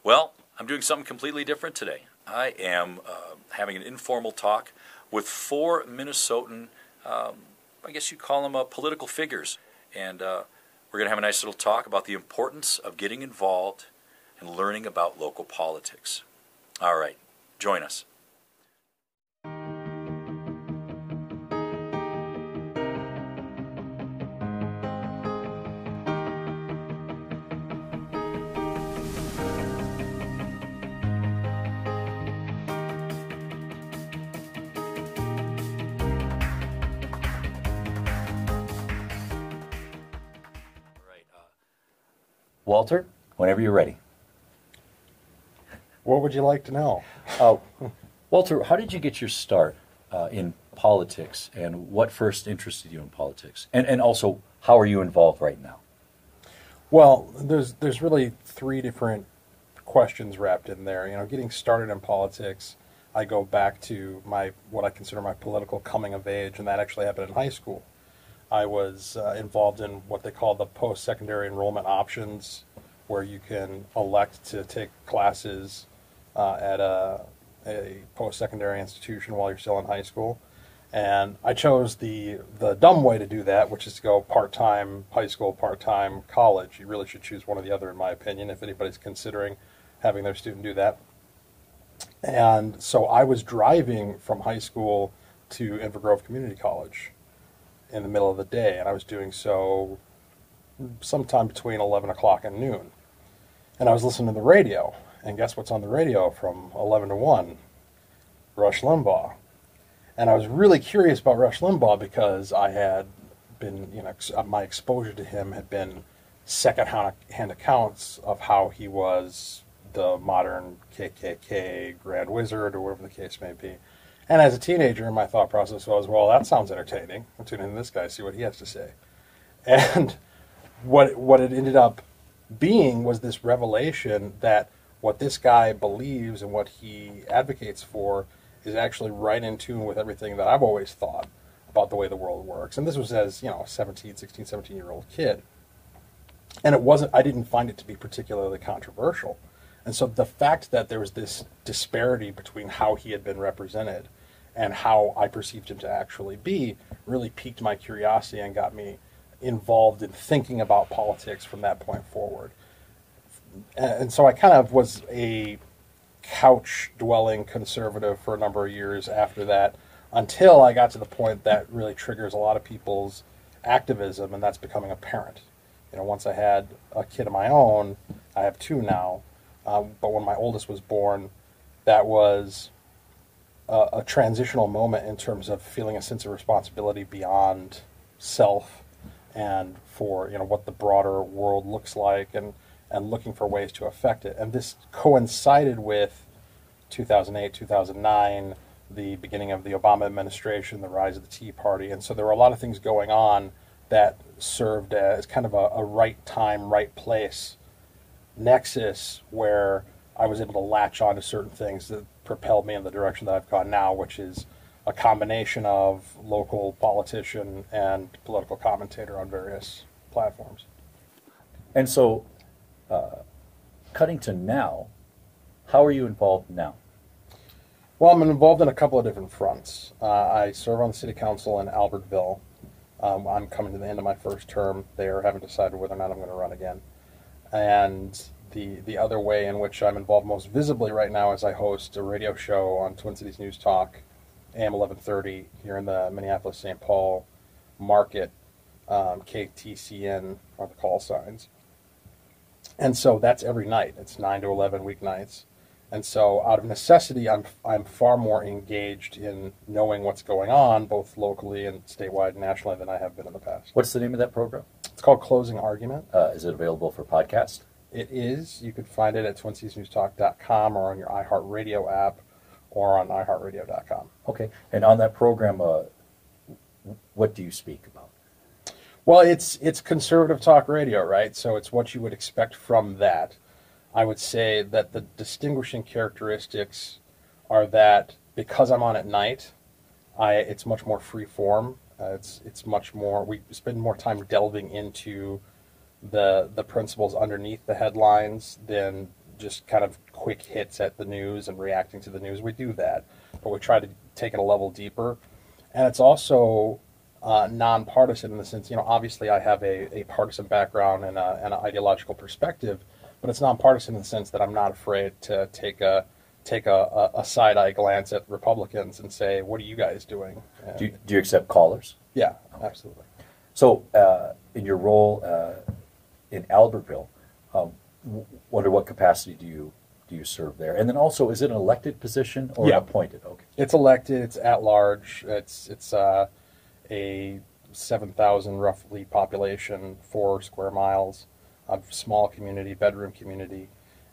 Well, I'm doing something completely different today. I am having an informal talk with four Minnesotan, I guess you'd call them political figures. And we're going to have a nice little talk about the importance of getting involved and learning about local politics. All right, join us. Walter, whenever you're ready. What would you like to know? Walter, how did you get your start in politics, and what first interested you in politics? And also, how are you involved right now? Well, there's really three different questions wrapped in there. You know, getting started in politics, I go back to what I consider my political coming of age, and that actually happened in high school. I was involved in what they call the post-secondary enrollment options, where you can elect to take classes at a post-secondary institution while you're still in high school. And I chose the dumb way to do that, which is to go part-time high school, part-time college. You really should choose one or the other, in my opinion, if anybody's considering having their student do that. And so I was driving from high school to Inver Grove Community College in the middle of the day, and I was doing so sometime between 11 o'clock and noon. And I was listening to the radio, and guess what's on the radio from 11 to 1? Rush Limbaugh. And I was really curious about Rush Limbaugh because I had been, my exposure to him had been second-hand accounts of how he was the modern KKK Grand Wizard, or whatever the case may be. And as a teenager, my thought process was, well, that sounds entertaining. I'll tune in to this guy, see what he has to say. And what it ended up being was this revelation that what this guy believes and what he advocates for is actually right in tune with everything that I've always thought about the way the world works. And this was as, a 16, 17-year-old kid. And I didn't find it to be particularly controversial. And so the fact that there was this disparity between how he had been represented and how I perceived him to actually be really piqued my curiosity and got me involved in thinking about politics from that point forward. And so I kind of was a couch-dwelling conservative for a number of years after that, until I got to the point that really triggers a lot of people's activism, and that's becoming a parent. Once I had a kid of my own, I have two now, but when my oldest was born, that was a transitional moment in terms of feeling a sense of responsibility beyond self and for what the broader world looks like, and looking for ways to affect it. And this coincided with 2008, 2009, the beginning of the Obama administration, the rise of the Tea Party, and so there were a lot of things going on that served as kind of a right time, right place nexus where I was able to latch on to certain things that propelled me in the direction that I've gone now, which is a combination of local politician and political commentator on various platforms. And so, cutting to now, how are you involved now? Well, I'm involved in a couple of different fronts. I serve on the city council in Albertville. I'm coming to the end of my first term there, haven't decided whether or not I'm going to run again. And the other way in which I'm involved most visibly right now is I host a radio show on Twin Cities News Talk, AM 1130, here in the Minneapolis-St. Paul market. KTCN are the call signs. And so that's every night. It's 9 to 11 weeknights. And so out of necessity, I'm far more engaged in knowing what's going on, both locally and statewide and nationally, than I have been in the past. What's the name of that program? It's called Closing Argument. Is it available for podcast? It is. You can find it at twincitiesnewstalk.com or on your iHeartRadio app or on iHeartRadio.com. Okay. And on that program, what do you speak about? Well, it's conservative talk radio, right? So it's what you would expect from that. I would say that the distinguishing characteristics are that because I'm on at night, it's much more free form. It's much more, we spend more time delving into the principles underneath the headlines than just kind of quick hits at the news and reacting to the news. We do that, but we try to take it a level deeper. And it's also nonpartisan in the sense, obviously I have a partisan background and an ideological perspective, but it's nonpartisan in the sense that I'm not afraid to take a side-eye glance at Republicans and say, what are you guys doing? And Do you accept callers? yeah, absolutely. So, in your role in Albertville, under what capacity do you serve there? And then also, is it an elected position or Yeah. an appointed? Okay. It's elected. It's at large. It's a 7,000 roughly population, 4 square miles, a small community, bedroom community,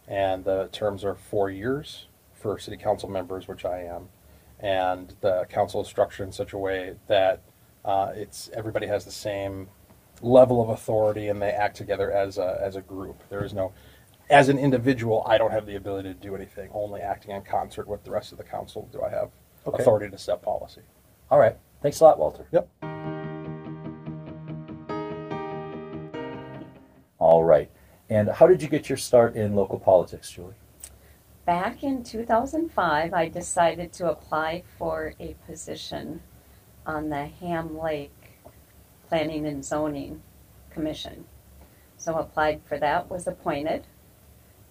and the terms are 4 years for city council members, which I am, and the council is structured in such a way that everybody has the same level of authority and they act together as a group. There is no, as an individual, I don't have the ability to do anything. Only acting in concert with the rest of the council do I have authority to set policy. All right. Thanks a lot, Walter. Yep. All right. And how did you get your start in local politics, Julie? Back in 2005, I decided to apply for a position on the Ham Lake Planning and Zoning Commission. So applied for that, was appointed.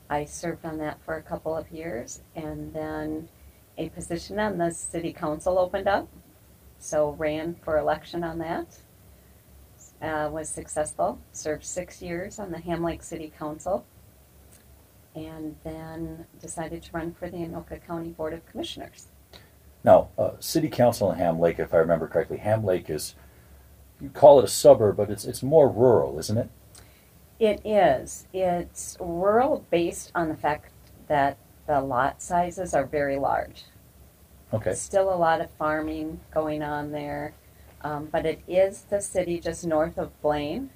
I served on that for a couple of years, and then a position on the city council opened up. So ran for election on that. Was successful. Served 6 years on the Ham Lake City Council, and then decided to run for the Anoka County Board of Commissioners. Now, City Council in Ham Lake, if I remember correctly, Ham Lake is, you call it a suburb, but it's more rural, isn't it? It is. It's rural based on the fact that the lot sizes are very large. Okay. Still a lot of farming going on there, but it is the city just north of Blaine,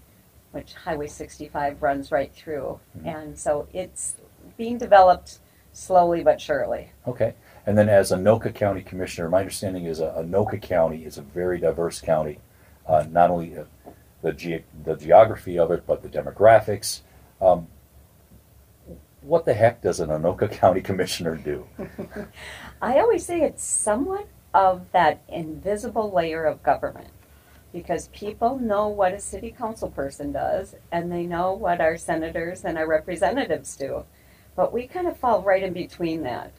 which Highway 65 runs right through. Mm-hmm. And so it's being developed slowly but surely. Okay. And then as Anoka County Commissioner, my understanding is Anoka County is a very diverse county, not only the geography of it, but the demographics. What the heck does an Anoka County Commissioner do? I always say it's somewhat of that invisible layer of government, because people know what a city council person does and they know what our senators and our representatives do, but we kind of fall right in between that.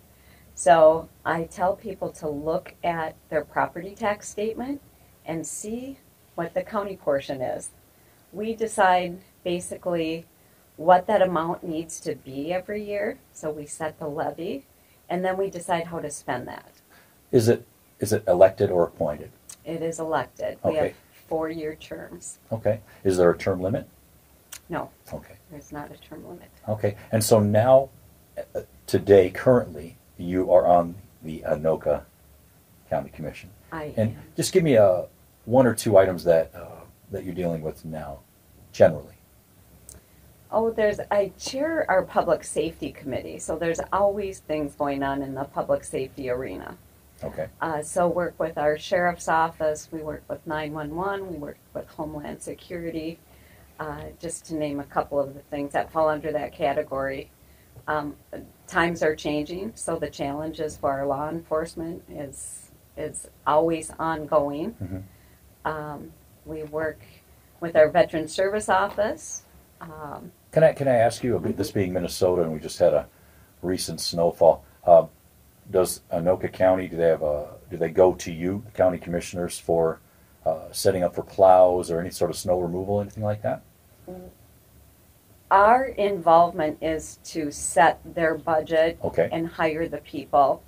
So I tell people to look at their property tax statement and see what the county portion is. We decide basically what that amount needs to be every year, so we set the levy, and then we decide how to spend that. Is it elected or appointed? It is elected. We Okay. have 4-year terms. Okay. Is there a term limit? No, Okay. there's not a term limit. Okay. And so now, today, currently, you are on the Anoka County Commission. I And am. just give me one or two items that you're dealing with now, generally. Oh, I chair our public safety committee, so there's always things going on in the public safety arena. Okay. So work with our sheriff's office, we work with 911, we work with Homeland Security, just to name a couple of the things that fall under that category. Times are changing, so the challenges for our law enforcement is always ongoing. Mm-hmm. We work with our Veteran Service Office. Can I ask you, this being Minnesota and we just had a recent snowfall, does Anoka County, do they go to you, the county commissioners, for setting up for plows or any sort of snow removal, anything like that? Our involvement is to set their budget Okay. and hire the people.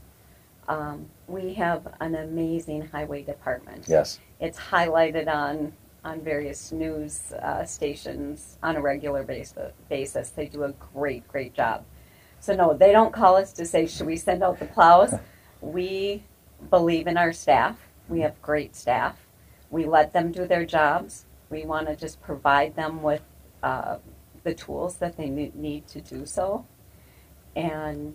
We have an amazing highway department. Yes. It's highlighted on various news stations on a regular basis. They do a great job. So no, they don't call us to say, should we send out the plows? We believe in our staff. We have great staff. We let them do their jobs. We want to just provide them with the tools that they need to do so, and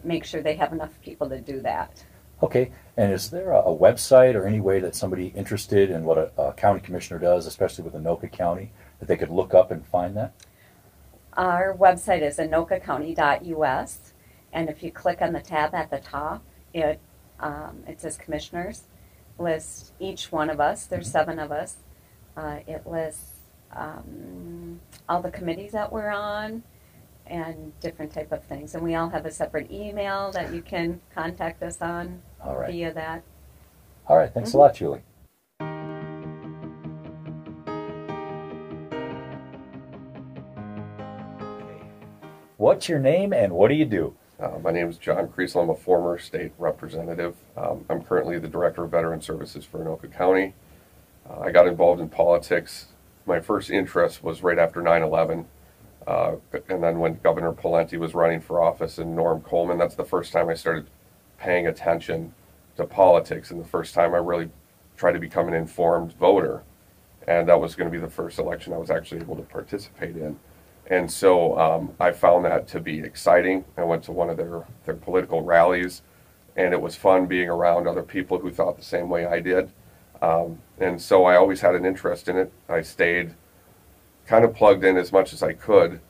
make sure they have enough people to do that. Okay. And is there a website or any way that somebody interested in what a county commissioner does, especially with Anoka County, that they could look up and find that? Our website is anokacounty.us, and if you click on the tab at the top, it says Commissioners. Lists each one of us. There's 7 of us. It lists all the committees that we're on and different type of things. And we all have a separate email that you can contact us on via that. All right. Thanks a lot, Julie. What's your name and what do you do? My name is John Kriesel. I'm a former state representative. I'm currently the Director of Veteran Services for Anoka County. I got involved in politics. My first interest was right after 9/11, and then when Governor Polenti was running for office and Norm Coleman, that's the first time I started paying attention to politics, and the first time I really tried to become an informed voter. And that was going to be the first election I was actually able to participate in. And so I found that to be exciting. I went to one of their political rallies, and it was fun being around other people who thought the same way I did. And so I always had an interest in it. I stayed kind of plugged in as much as I could.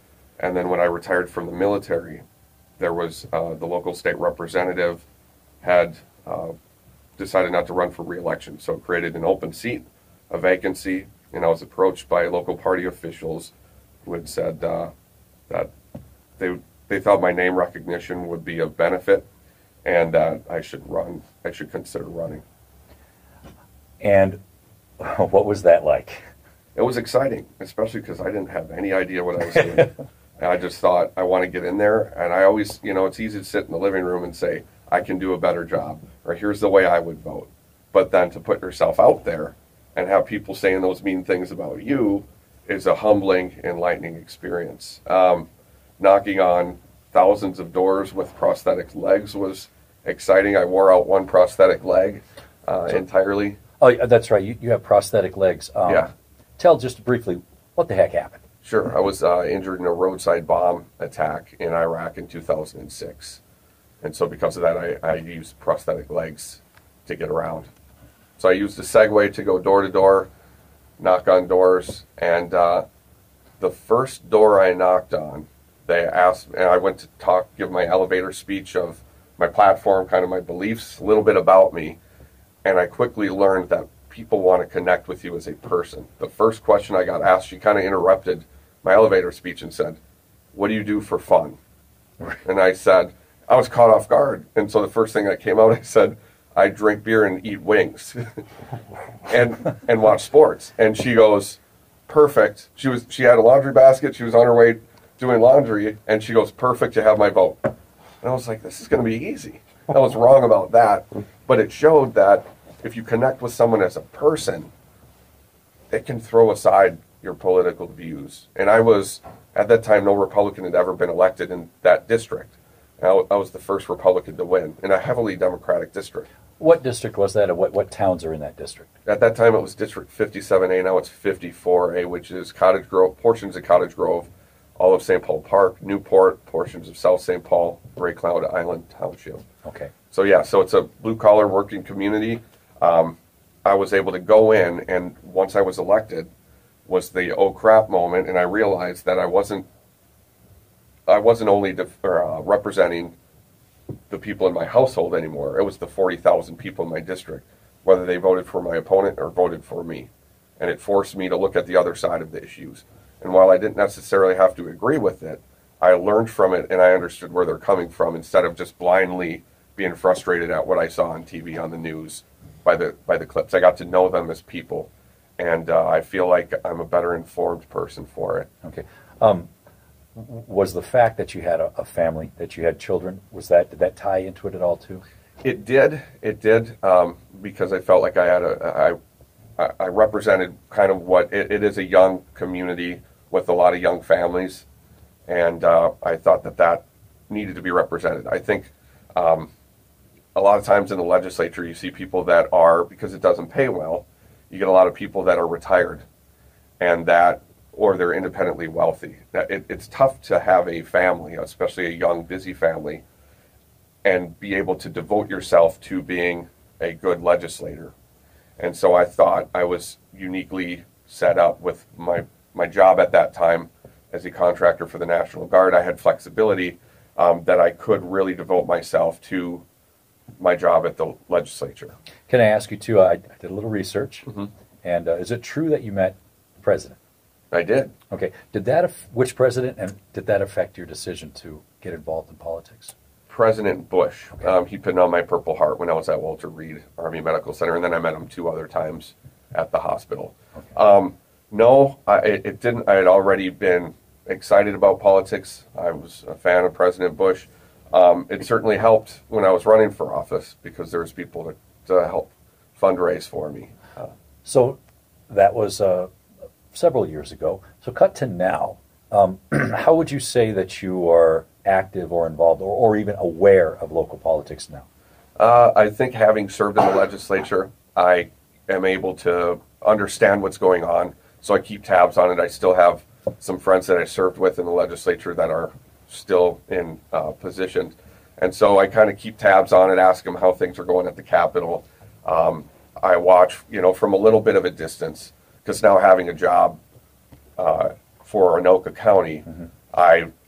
And then when I retired from the military, there was the local state representative had decided not to run for re-election. So it created an open seat, a vacancy, and I was approached by local party officials who had said that they thought my name recognition would be of benefit and that I should run. I should consider running. And what was that like? It was exciting, especially because I didn't have any idea what I was doing. And I just thought, I want to get in there. And I always, it's easy to sit in the living room and say, I can do a better job, or here's the way I would vote. But then to put yourself out there and have people saying those mean things about you is a humbling, enlightening experience. Knocking on thousands of doors with prosthetic legs was exciting. I wore out one prosthetic leg entirely. Oh, that's right. You have prosthetic legs. Yeah. Tell just briefly, what the heck happened? Sure. I was injured in a roadside bomb attack in Iraq in 2006. And so because of that, I used prosthetic legs to get around. So I used a Segway to go door to door, knock on doors. And the first door I knocked on, they asked, and I went to give my elevator speech of my platform, kind of my beliefs, a little bit about me. And I quickly learned that people want to connect with you as a person. The first question I got asked, she kind of interrupted my elevator speech and said, "What do you do for fun?" And I said, I was caught off guard. And so the first thing that came out, I said, I drink beer and eat wings and watch sports. And she goes, perfect. She had a laundry basket. She was on her way doing laundry. And she goes, perfect, you have my vote. And I was like, this is going to be easy. I was wrong about that. But it showed that if you connect with someone as a person, it can throw aside your political views. And I was, at that time, no Republican had ever been elected in that district. I was the first Republican to win in a heavily Democratic district. What district was that, and what towns are in that district? At that time, it was District 57A. Now it's 54A, which is Cottage Grove, portions of Cottage Grove, all of St. Paul Park, Newport, portions of South St. Paul, Gray Cloud Island Township. Okay. So yeah, so it's a blue-collar working community. I was able to go in, and once I was elected, was the oh crap moment, and I realized that I wasn't only representing the people in my household anymore. It was the 40,000 people in my district, whether they voted for my opponent or voted for me. And it forced me to look at the other side of the issues. And while I didn't necessarily have to agree with it, I learned from it and I understood where they're coming from instead of just blindly being frustrated at what I saw on TV, on the news, by the clips. I got to know them as people. And I feel like I'm a better informed person for it. Okay. Was the fact that you had a family, that you had children, did that tie into it at all too? It did, because I felt like I represented kind of what it is, a young community with a lot of young families, and I thought that needed to be represented. I think a lot of times in the legislature you see people that are, because it doesn't pay well, you get a lot of people that are retired, or they're independently wealthy. It's tough to have a family, especially a young, busy family, and be able to devote yourself to being a good legislator. And so I thought I was uniquely set up with my job at that time as a contractor for the National Guard, I had flexibility that I could really devote myself to my job at the legislature. Can I ask you too? I did a little research, Mm-hmm. and is it true that you met the president? I did. Okay. Which president, and did that affect your decision to get involved in politics? President Bush. Okay. He pinned on my Purple Heart when I was at Walter Reed Army Medical Center, and then I met him 2 other times at the hospital. Okay. No, it didn't. I had already been excited about politics. I was a fan of President Bush. It certainly helped when I was running for office because there was people to help fundraise for me. So that was several years ago. So cut to now. How would you say that you are active or involved or even aware of local politics now? I think having served in the legislature, I am able to understand what's going on. So I keep tabs on it. I still have some friends that I served with in the legislature that are still in positions. And so I kind of keep tabs on it, ask them how things are going at the Capitol. I watch, from a little bit of a distance, because now having a job for Anoka County, mm-hmm.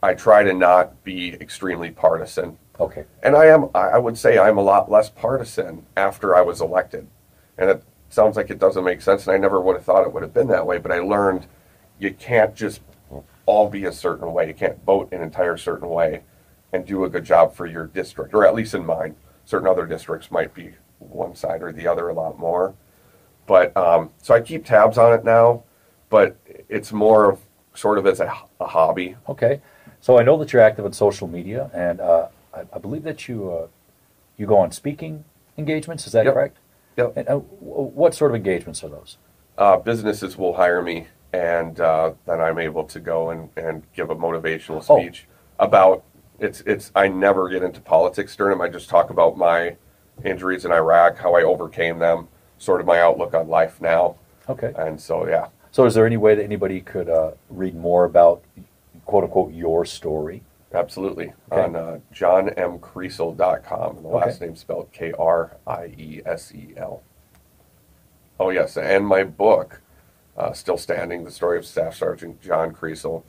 I try to not be extremely partisan. Okay. And I would say I'm a lot less partisan after I was elected. And it sounds like it doesn't make sense, and I never would have thought it would have been that way, but I learned you can't just all be a certain way. You can't vote an entire certain way and do a good job for your district, or at least in mine. Certain other districts might be one side or the other a lot more. But so I keep tabs on it now, but it's more of sort of as a hobby. Okay. So I know that you're active on social media, and I believe that you go on speaking engagements. Is that Yep. correct? Yep. And what sort of engagements are those? Businesses will hire me, and then I'm able to go and give a motivational Oh. speech about it's. I never get into politics during them. I just talk about my injuries in Iraq, how I overcame them, sort of my outlook on life now. Okay. And so, yeah. So is there any way that anybody could read more about, quote unquote, your story? Absolutely. Okay. On johnmkriesel.com. And the last Okay. name spelled Kriesel. Oh, yes. And my book, Still Standing, The Story of Staff Sergeant John Kriesel,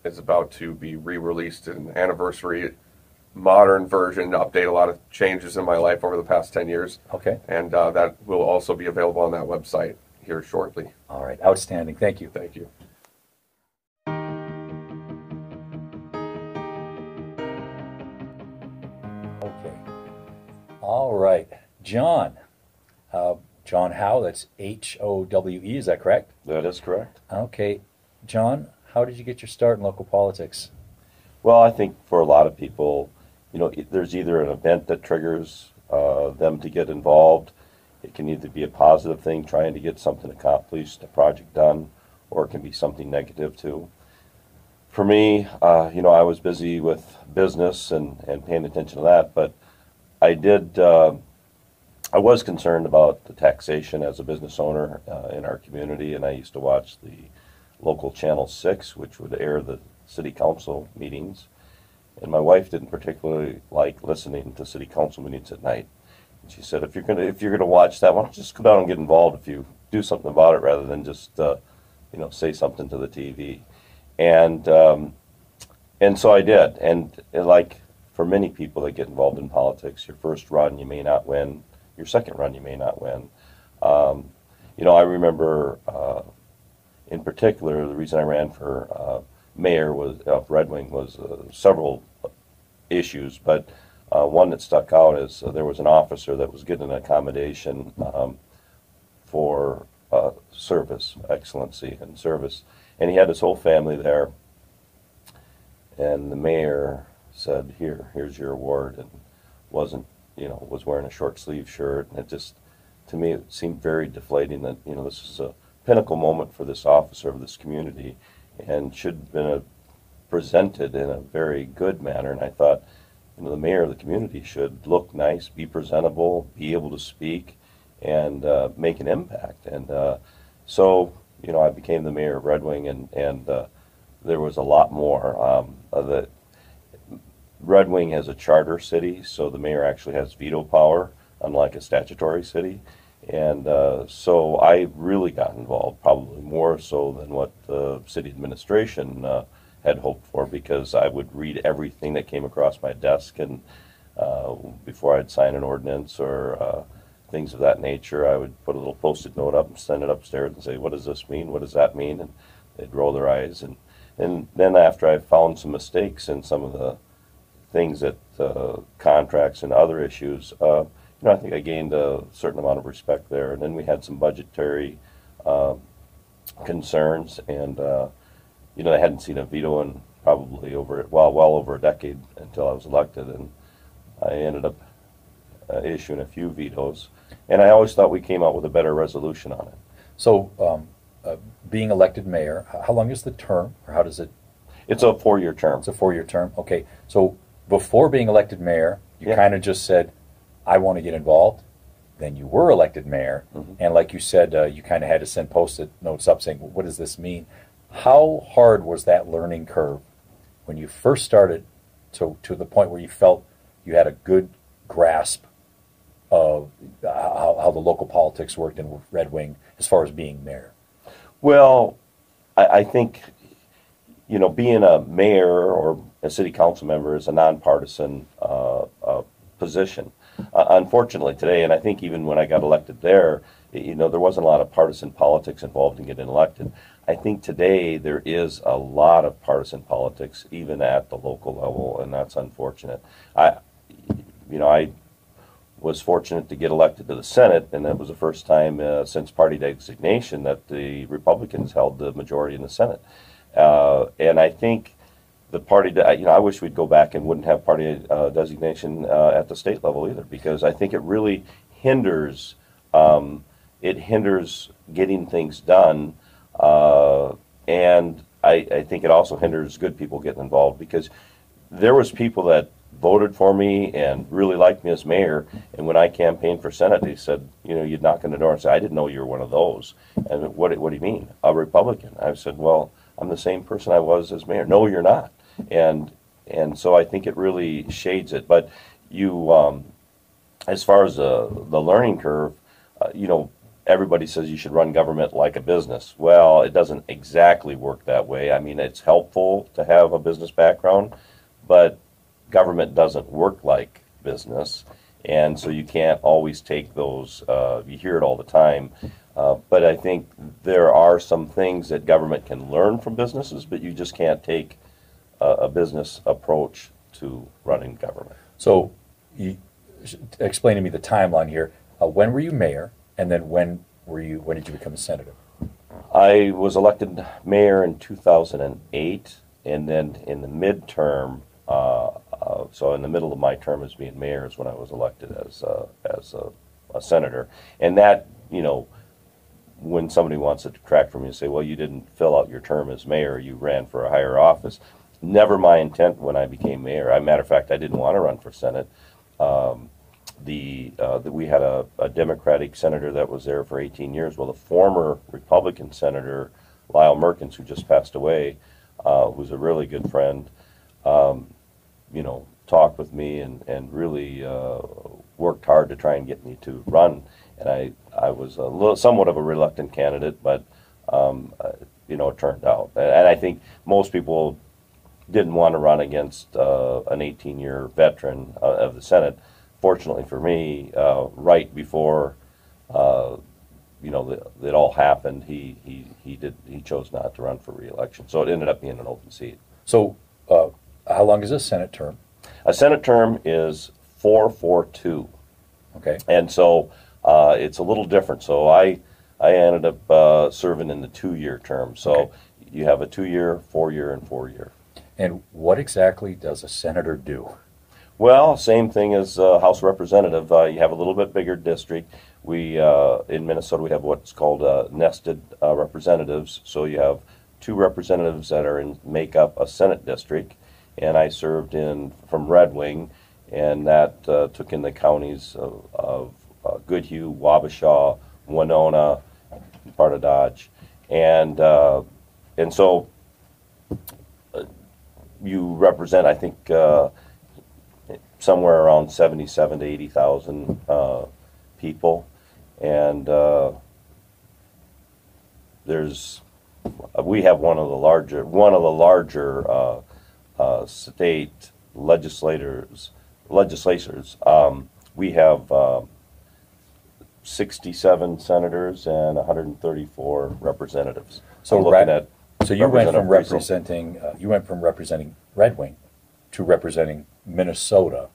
is about to be re-released in anniversary, modern version, to update a lot of changes in my life over the past 10 years. Okay. And that will also be available on that website here shortly. All right. Outstanding. Thank you. Thank you. Okay. All right. John. John Howe, that's Howe, is that correct? That is correct. Okay. John, how did you get your start in local politics? Well, I think for a lot of people, there's either an event that triggers them to get involved. It can either be a positive thing, trying to get something accomplished, a project done, or it can be something negative too. For me, I was busy with business and paying attention to that, but I was concerned about the taxation as a business owner in our community, and I used to watch the local Channel 6, which would air the city council meetings. And my wife didn't particularly like listening to city council meetings at night. And she said, if you're gonna watch that, why don't you just go down and get involved if you do something about it rather than just say something to the TV. And so I did. And like for many people that get involved in politics, your first run you may not win. Your second run you may not win. I remember in particular the reason I ran for mayor of Red Wing was several issues, but one that stuck out is there was an officer that was getting an accommodation for service, excellency and service, and he had his whole family there, and the mayor said, here's your award, and was wearing a short sleeve shirt, and it just, to me, it seemed very deflating that, this is a pinnacle moment for this officer of this community and should have been presented in a very good manner. And I thought, the mayor of the community should look nice, be presentable, be able to speak, and make an impact. And so, I became the mayor of Red Wing, and there was a lot more. Red Wing has a charter city, so the mayor actually has veto power, unlike a statutory city. And so I really got involved, probably more so than what the city administration had hoped for, because I would read everything that came across my desk, and before I'd sign an ordinance or things of that nature, I would put a little post-it note up and send it upstairs and say, what does this mean? What does that mean? And they'd roll their eyes. And then after I found some mistakes in some of the things that contracts and other issues, I think I gained a certain amount of respect there. And then we had some budgetary concerns, and I hadn't seen a veto in probably well over a decade until I was elected, and I ended up issuing a few vetoes. And I always thought we came out with a better resolution on it. So, being elected mayor, how long is the term, or how does it? It's a 4-year term. It's a 4-year term. Okay. So before being elected mayor, you kind of just said, I want to get involved. Then you were elected mayor, and like you said, you kind of had to send post-it notes up saying, well, what does this mean? How hard was that learning curve when you first started to the point where you felt you had a good grasp of how the local politics worked in Red Wing as far as being mayor? Well, I think, being a mayor or a city council member is a nonpartisan position. Unfortunately today, and I think even when I got elected there, there wasn't a lot of partisan politics involved in getting elected. I think today there is a lot of partisan politics, even at the local level, and that's unfortunate. I was fortunate to get elected to the Senate, and that was the first time since party designation that the Republicans held the majority in the Senate. And I think the party, I wish we'd go back and wouldn't have party designation at the state level either, because I think it really hinders getting things done, and I think it also hinders good people getting involved, because there was people that voted for me and really liked me as mayor, and when I campaigned for Senate, they said, you'd knock on the door and say, I didn't know you were one of those. And what do you mean, a Republican? I said, well, I'm the same person I was as mayor. No, you're not. And so I think it really shades it. But you, as far as the learning curve, everybody says you should run government like a business. Well, it doesn't exactly work that way. I mean, it's helpful to have a business background, but government doesn't work like business. And so you can't always take those, you hear it all the time. But I think there are some things that government can learn from businesses, but you just can't take a business approach to running government. So, explain to me the timeline here. When were you mayor, and then when did you become a senator? I was elected mayor in 2008, and then in the midterm, so in the middle of my term as being mayor is when I was elected as a senator. And that, when somebody wants to detract from you and say, well, you didn't fill out your term as mayor, you ran for a higher office. Never my intent when I became mayor. As a matter of fact, I didn't want to run for Senate. We had a Democratic senator that was there for 18 years. Well, the former Republican senator, Lyle Merkins, who just passed away, who's a really good friend, talked with me and really worked hard to try and get me to run. And I was somewhat of a reluctant candidate, but it turned out. And I think most people didn't want to run against an 18-year veteran of the Senate. Fortunately for me, right before that all happened, he chose not to run for re-election. So it ended up being an open seat. So how long is a Senate term? A Senate term is 4-4-2. Okay. And so it's a little different. So I ended up serving in the 2-year term. So okay. You have a 2-year, 4-year, and 4-year. And what exactly does a senator do? Well, same thing as House Representative. You have a little bit bigger district. We in Minnesota we have what's called nested representatives. So you have 2 representatives that make up a Senate district, and I served from Red Wing, and that took in the counties of Goodhue, Wabasha, Winona, part of Dodge, and so you represent, I think, somewhere around 77 to 80,000 people, and we have one of the larger state legislators. We have 67 senators and 134 representatives. So I'm looking at So you went from Representative representing Red Wing to representing Minnesota,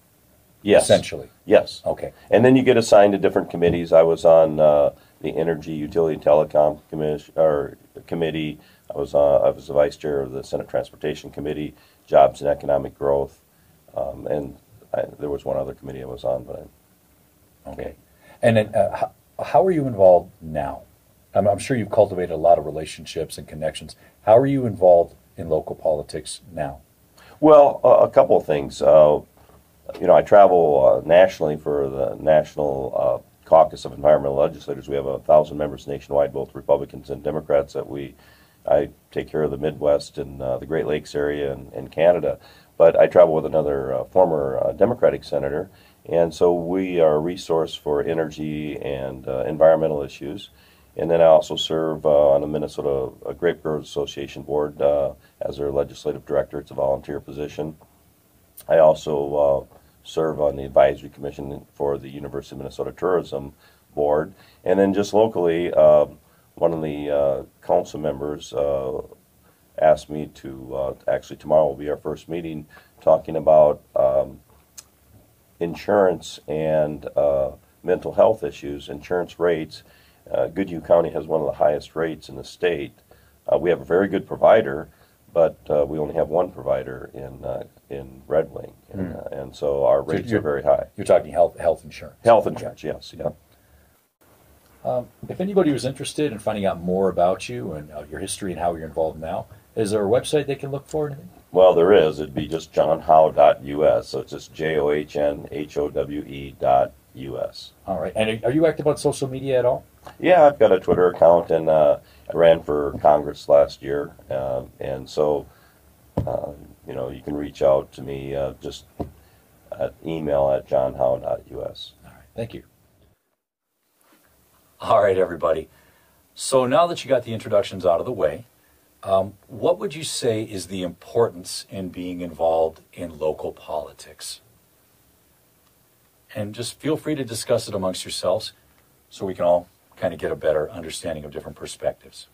Yes. essentially. Yes. Okay. And then you get assigned to different committees. I was on the Energy, Utility, and Telecom Committee. I was the vice chair of the Senate Transportation Committee, Jobs and Economic Growth, and there was one other committee I was on, but Okay. And then, how are you involved now? I'm sure you've cultivated a lot of relationships and connections. How are you involved in local politics now? well, a couple of things. I travel nationally for the National Caucus of Environmental Legislators. We have 1,000 members nationwide, both Republicans and Democrats. I take care of the Midwest and the Great Lakes area and Canada. But I travel with another former Democratic senator, and so we are a resource for energy and environmental issues. And then I also serve on the Minnesota Grape Growers Association board as their legislative director. It's a volunteer position. I also serve on the advisory commission for the University of Minnesota Tourism Board. And then just locally, one of the council members asked me to, actually tomorrow will be our first meeting, talking about insurance and mental health issues, insurance rates. Goodhue County has one of the highest rates in the state. We have a very good provider, but we only have one provider in Red Wing, and so our rates are very high. You're talking health insurance. Health insurance, yes, yeah. If anybody was interested in finding out more about you and your history and how you're involved now, is there a website they can look for? Well, there is. It'd be just johnhowe.us. So it's just JOHNHOWE.us. All right. And are you active on social media at all? Yeah, I've got a Twitter account, and I ran for Congress last year, and so you can reach out to me just at email at johnhowe.us. All right. Thank you. All right, everybody. So now that you got the introductions out of the way, what would you say is the importance in being involved in local politics? And just feel free to discuss it amongst yourselves so we can all kind of get a better understanding of different perspectives.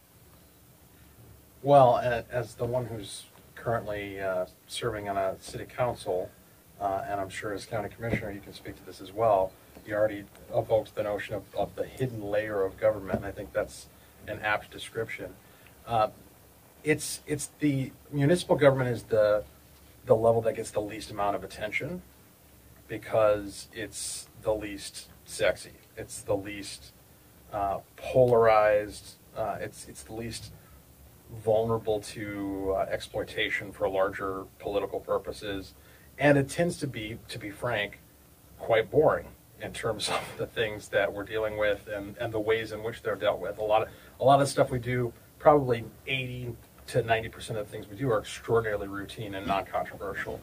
Well, as the one who's currently serving on a city council, and I'm sure as county commissioner you can speak to this as well, you already evoked the notion of the hidden layer of government, and I think that's an apt description. It's the municipal government is the level that gets the least amount of attention because it's the least sexy. It's the least polarized. It's the least vulnerable to exploitation for larger political purposes, and it tends to be frank, quite boring in terms of the things that we're dealing with and the ways in which they're dealt with. A lot of stuff we do, probably 80 to 90% of the things we do are extraordinarily routine and non-controversial.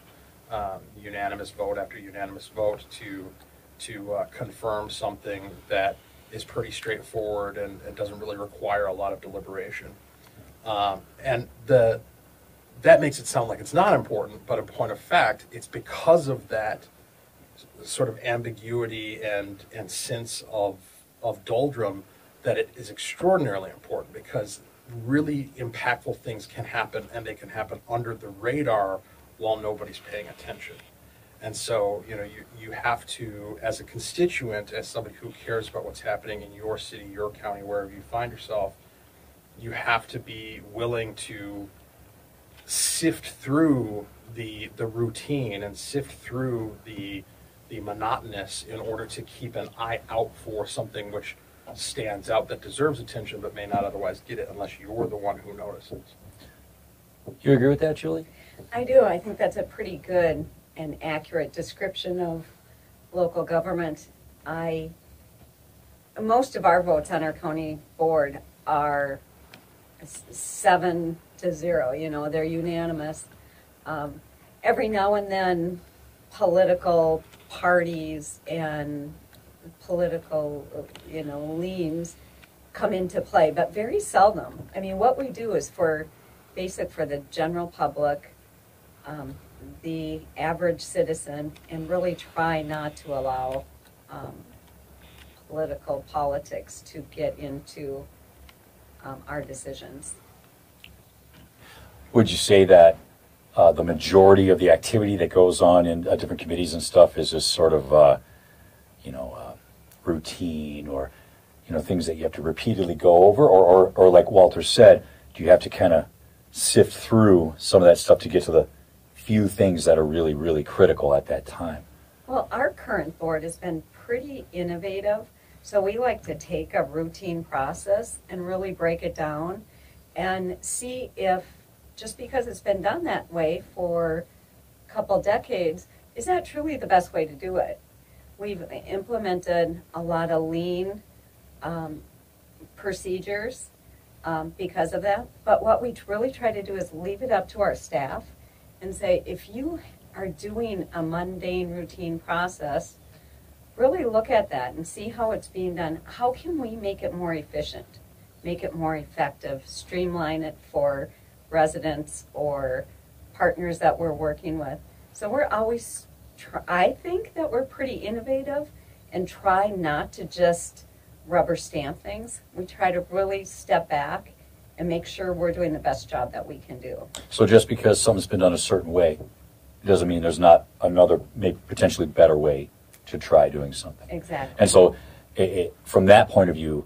Unanimous vote after unanimous vote to confirm something that is pretty straightforward and doesn't really require a lot of deliberation. And that makes it sound like it's not important, but in point of fact, it's because of that sort of ambiguity and sense of doldrum that it is extraordinarily important, because really impactful things can happen, and they can happen under the radar while nobody's paying attention. And so, you have to, as a constituent, as somebody who cares about what's happening in your city, your county, wherever you find yourself, you have to be willing to sift through the routine and sift through the monotonous in order to keep an eye out for something which stands out that deserves attention but may not otherwise get it unless you're the one who notices. You agree with that, Julie? I do. I think that's a pretty good and accurate description of local government. Most of our votes on our county board are 7-0. They're unanimous. Every now and then, political parties and political, leans come into play, but very seldom. I mean, what we do is for the general public, the average citizen, and really try not to allow politics to get into our decisions. Would you say that the majority of the activity that goes on in different committees and stuff is just sort of, routine, or, things that you have to repeatedly go over, or like Walter said, do you have to kind of sift through some of that stuff to get to the few things that are really, really critical at that time? Well, our current board has been pretty innovative, so we like to take a routine process and really break it down and see if, just because it's been done that way for a couple decades, is that truly the best way to do it? We've implemented a lot of lean procedures because of that, but what we really try to do is leave it up to our staff and say, if you are doing a mundane routine process, really look at that and see how it's being done. How can we make it more efficient, make it more effective, streamline it for residents or partners that we're working with? So we're always, I think that we're pretty innovative and try not to just rubber stamp things. We try to really step back and make sure we're doing the best job that we can do. So just because something's been done a certain way doesn't mean there's not another, maybe potentially better way to try doing something. Exactly. And so from that point of view,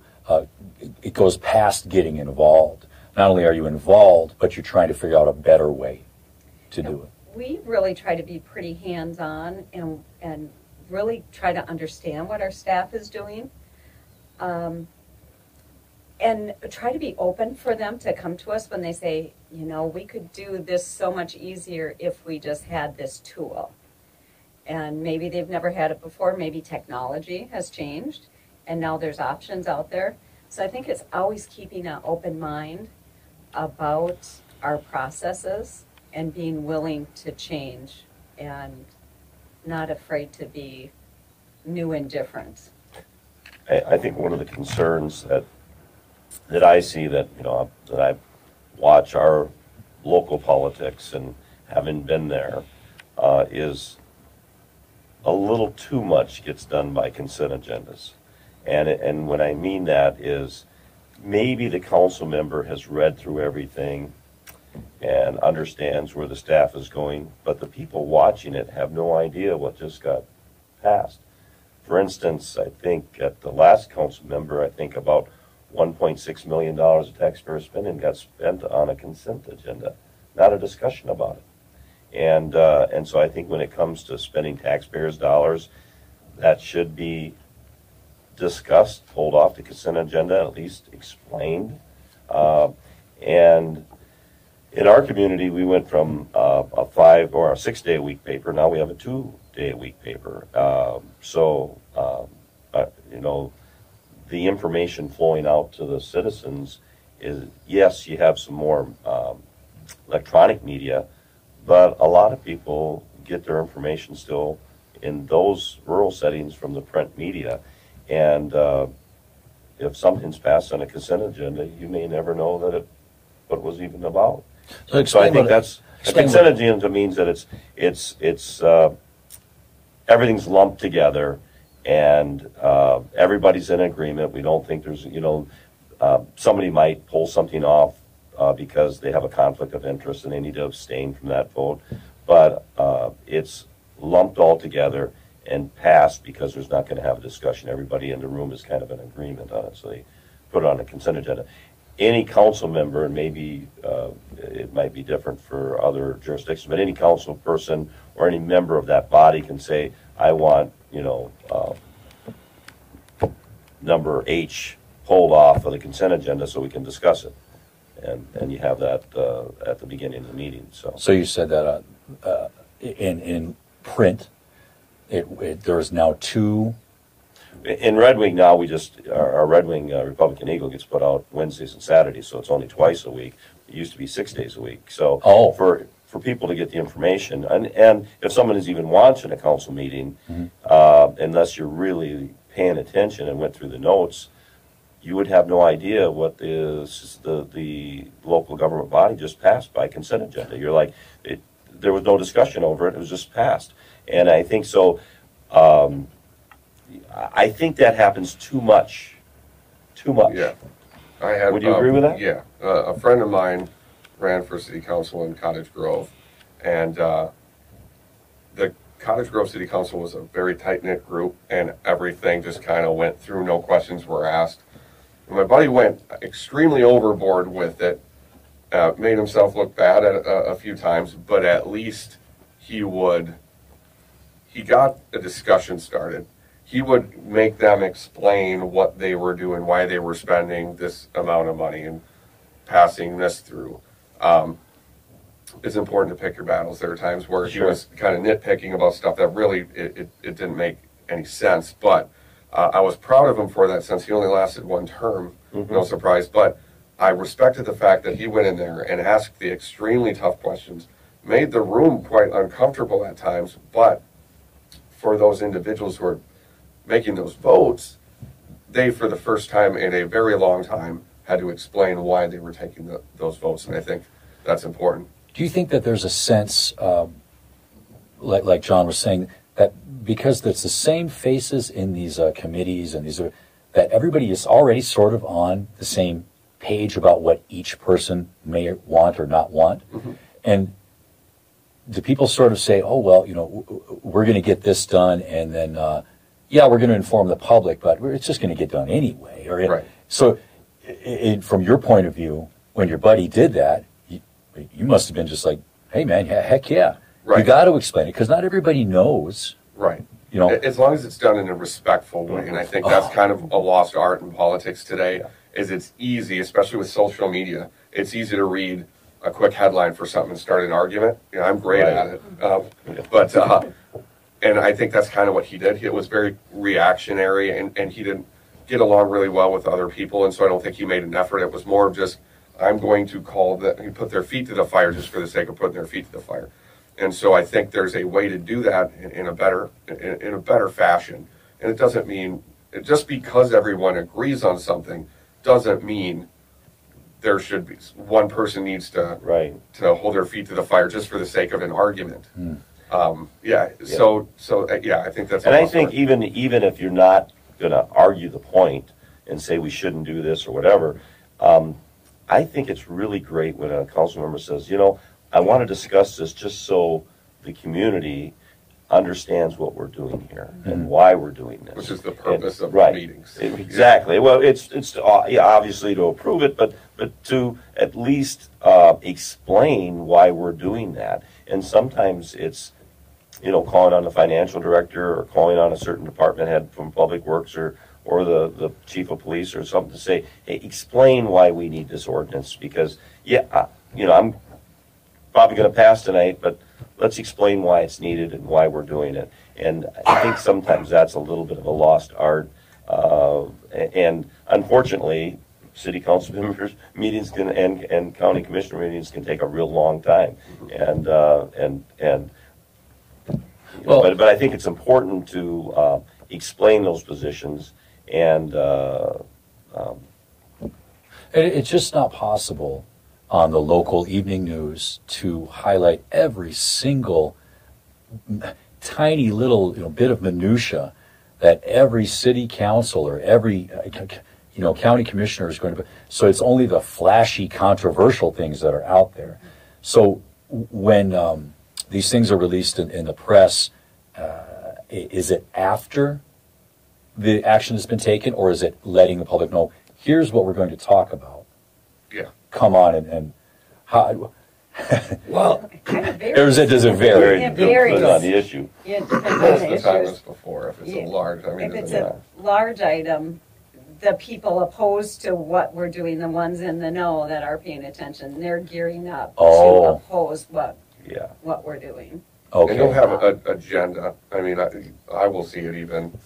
it goes past getting involved. Not only are you involved, but you're trying to figure out a better way to do it. We really try to be pretty hands-on and really try to understand what our staff is doing. And try to be open for them to come to us when they say, we could do this so much easier if we just had this tool. And maybe they've never had it before. Maybe technology has changed, and now there's options out there. So I think it's always keeping an open mind about our processes and being willing to change and not afraid to be new and different. I think one of the concerns that I see that I watch our local politics, and having been there, is a little too much gets done by consent agendas. And what I mean that is maybe the council member has read through everything and understands where the staff is going, but the people watching it have no idea what just got passed. For instance, I think at the last council member, I think about $1.6 million of taxpayer spending got spent on a consent agenda, not a discussion about it. And so I think when it comes to spending taxpayers' dollars, that should be discussed, pulled off the consent agenda, at least explained. And in our community, we went from a 5 or a 6 day a week paper. Now we have a 2 day a week paper. The information flowing out to the citizens is, yes, you have some more electronic media, but a lot of people get their information still in those rural settings from the print media. And if something's passed on a consent agenda, you may never know that what it was even about. So I think that's a consent agenda means that it's everything's lumped together, and everybody's in agreement. We don't think there's somebody might pull something off because they have a conflict of interest and they need to abstain from that vote, but it's lumped all together and passed because there's not going to have a discussion. Everybody in the room is kind of in agreement on it, so they put it on a consent agenda. Any council member, and maybe it might be different for other jurisdictions, but any council person or any member of that body can say, I want, number H pulled off of the consent agenda so we can discuss it. And you have that at the beginning of the meeting. So you said that in print, there's now 2. In Red Wing now, our Red Wing Republican Eagle gets put out Wednesdays and Saturdays, so it's only twice a week. It used to be 6 days a week. So for people to get the information, and if someone is even watching a council meeting, unless you're really paying attention and went through the notes, you would have no idea what the local government body just passed by consent agenda. You're like, there was no discussion over it. It was just passed. And I think so. I think that happens too much. Too much. Yeah. I had, would you agree with that? Yeah. A friend of mine ran for city council in Cottage Grove, and the Cottage Grove City Council was a very tight-knit group, and everything just kind of went through, no questions were asked. And my buddy went extremely overboard with it, made himself look bad at a few times, but at least he got a discussion started. He would make them explain what they were doing, why they were spending this amount of money and passing this through. It's important to pick your battles. There are times where he was kind of nitpicking about stuff that really it didn't make any sense. But I was proud of him for that, since he only lasted one term. No surprise. But I respected the fact that he went in there and asked the extremely tough questions, made the room quite uncomfortable at times. But for those individuals who are making those votes, they, for the first time in a very long time, had to explain why they were taking those votes. And I think that's important. Do you think that there's a sense, like John was saying, that because it's the same faces in these committees and that everybody is already sort of on the same page about what each person may want or not want? And do people sort of say, oh, well, we're going to get this done, and then, we're going to inform the public, but it's just going to get done anyway. Right. So from your point of view, when your buddy did that, you must have been just like, hey, man, heck yeah. Right. You got to explain it, because not everybody knows. Right. As long as it's done in a respectful way. And I think that's kind of a lost art in politics today, is it's easy, especially with social media, it's easy to read a quick headline for something and start an argument. I'm great at it. And I think that's kind of what he did. It was very reactionary, and he didn't get along really well with other people. And so I don't think he made an effort. It was more of just, I'm going to put their feet to the fire just for the sake of putting their feet to the fire. And so I think there's a way to do that in a better fashion. And it doesn't mean, just because everyone agrees on something doesn't mean there should be one person needs to hold their feet to the fire just for the sake of an argument. So I think that's. And I think even if you're not going to argue the point and say we shouldn't do this or whatever, I think it's really great when a council member says, I want to discuss this just so the community understands what we're doing here and why we're doing this. Which is the purpose of meetings. Exactly. Well, it's obviously to approve it, but to at least explain why we're doing that. And sometimes it's, calling on the financial director or calling on a certain department head from Public Works or the chief of police or something to say, hey, explain why we need this ordinance, because, I'm probably going to pass tonight, but let's explain why it's needed and why we're doing it. And I think sometimes that's a little bit of a lost art. And unfortunately, city council members meetings and county commissioner meetings can take a real long time. But I think it's important to explain those positions, and it's just not possible on the local evening news to highlight every single tiny little bit of minutia that every city council or every county commissioner is going to. So it's only the flashy, controversial things that are out there. So when these things are released in the press, is it after the action has been taken, or is it letting the public know, here's what we're going to talk about? Yeah. Come on and how? Well, it does it vary? It varies on the issue. It depends on Most the of the time issues. it's before. If it's a large, If it's a large item, the people opposed to what we're doing, the ones in the know that are paying attention, they're gearing up to oppose what we're doing. Okay. And you'll have an agenda. I mean, I will see it even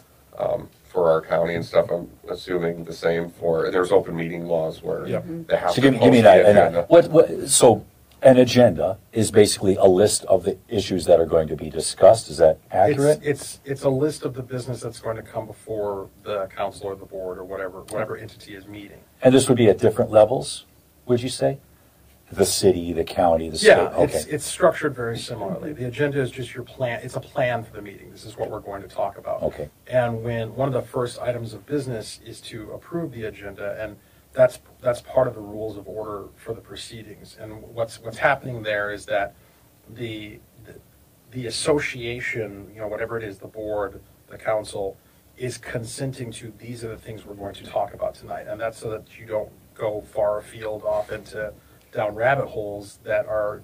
for our county and stuff. I'm assuming the same for. There's open meeting laws where they have So to give me post the agenda. what? So an agenda is basically a list of the issues that are going to be discussed. Is that accurate? It's a list of the business that's going to come before the council or the board or whatever entity is meeting. And this would be at different levels, would you say? The city, the county, the state? Yeah, Okay. it's structured very similarly. The agenda is just your plan. It's a plan for the meeting. This is what we're going to talk about. Okay. And when one of the first items of business is to approve the agenda, and that's part of the rules of order for the proceedings. And what's happening there is that the association, whatever it is, the board, the council, is consenting to these are the things we're going to talk about tonight. And that's so that you don't go far afield off down rabbit holes that are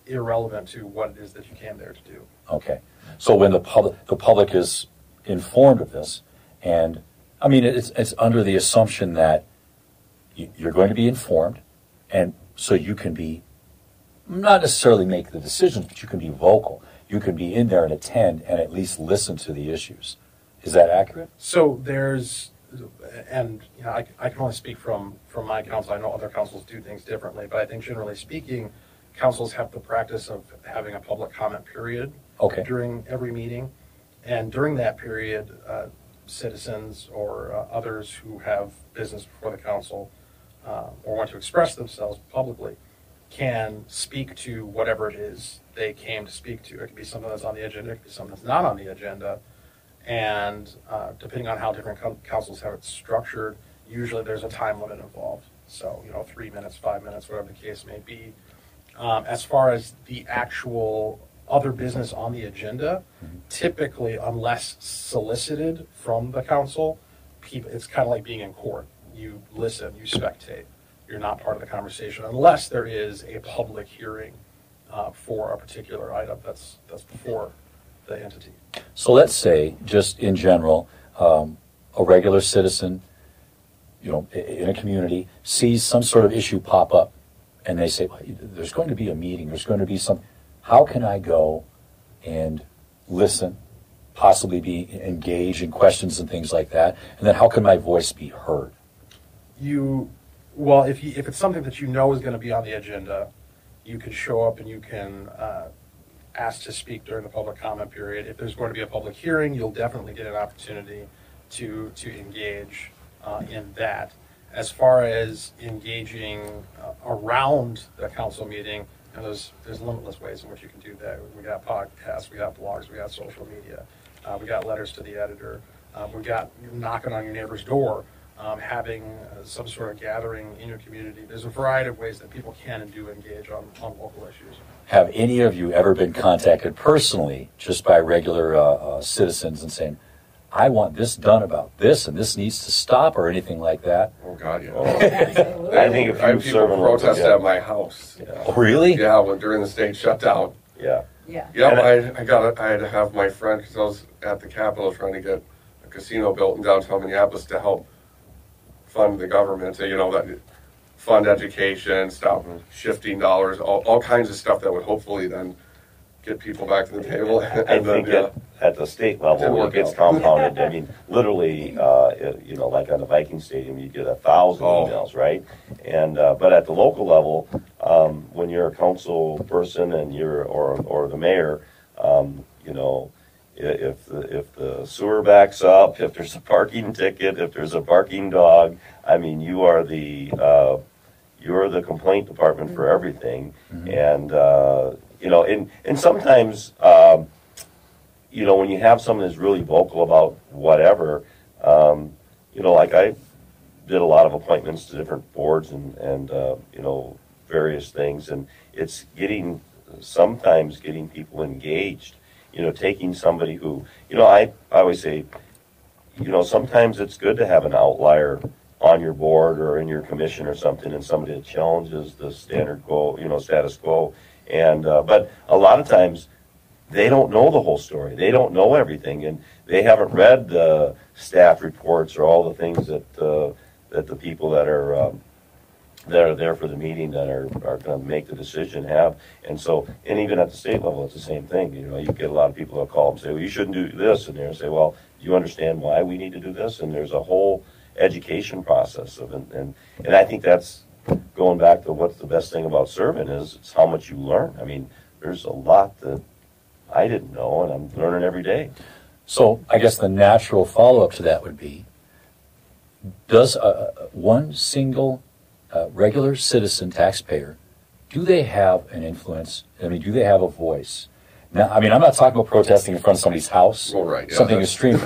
irrelevant to what it is that you came there to do. Okay. So when the public is informed of this, and I mean, it's under the assumption that you're going to be informed, and so you can be, not necessarily make the decisions, but you can be vocal. You can be in there and attend and at least listen to the issues. Is that accurate? So there's, and I can only speak from my council. I know other councils do things differently, but I think generally speaking, councils have the practice of having a public comment period during every meeting. And during that period, citizens or others who have business before the council or want to express themselves publicly can speak to whatever it is they came to speak to. It could be something that's on the agenda, it could be something that's not on the agenda. And depending on how different councils have it structured, usually there's a time limit involved. So, 3 minutes, 5 minutes, whatever the case may be. As far as the actual other business on the agenda, typically, unless solicited from the council, it's kind of like being in court. You listen, you spectate. You're not part of the conversation unless there is a public hearing for a particular item that's before the entity. So let's say, just in general, a regular citizen, in a community, sees some sort of issue pop up, and they say, well, there's going to be a meeting, there's going to be some, how can I go and listen, possibly be engaged in questions and things like that, and then how can my voice be heard? Well, if it's something that is going to be on the agenda, you could show up and you can ask to speak during the public comment period. If there's going to be a public hearing, you'll definitely get an opportunity to engage in that. As far as engaging around the council meeting, there's limitless ways in which you can do that. We got podcasts, we got blogs, we got social media, we got letters to the editor, we got knocking on your neighbor's door, having some sort of gathering in your community. There's a variety of ways that people can and do engage on local issues. Have any of you ever been contacted personally just by regular citizens and saying, I want this done about this, and this needs to stop, or anything like that? Oh, God, yeah. I think if I you have people serve in protest local- at my house. Yeah. Oh, really? Yeah, during the state shutdown. Yeah. Yeah. Yep, I had to have my friend, because I was at the Capitol trying to get a casino built in downtown Minneapolis to help fund the government, that fund education, stop shifting dollars, all kinds of stuff that would hopefully then get people back to the table. I think at the state level, it gets compounded. I mean, literally, like on the Viking Stadium, you get 1,000 emails, right? And but at the local level, when you're a council person and or the mayor, if the sewer backs up, if there's a parking ticket, if there's a barking dog, I mean, you're the complaint department for everything. And and sometimes, when you have someone that's really vocal about whatever, like I did a lot of appointments to different boards and various things, and it's sometimes getting people engaged, taking somebody who, I always say, sometimes it's good to have an outlier on your board or in your commission or something, and somebody that challenges the status quo. And but a lot of times they don't know the whole story. They don't know everything, and they haven't read the staff reports or all the things that the people that are there for the meeting that are going to make the decision have. And so, and even at the state level, it's the same thing. You get a lot of people that call and say, well, you shouldn't do this, and they say, well, do you understand why we need to do this? And there's a whole education process of it, and I think that's going back to what's the best thing about serving is it's how much you learn. I mean, there's a lot that I didn't know, and I'm learning every day. So I guess the natural follow-up to that would be, does one single regular citizen taxpayer, do they have an influence? I mean, do they have a voice? Now, I mean, I'm not talking about protesting in front of somebody's house, Well, right, yeah, something extreme.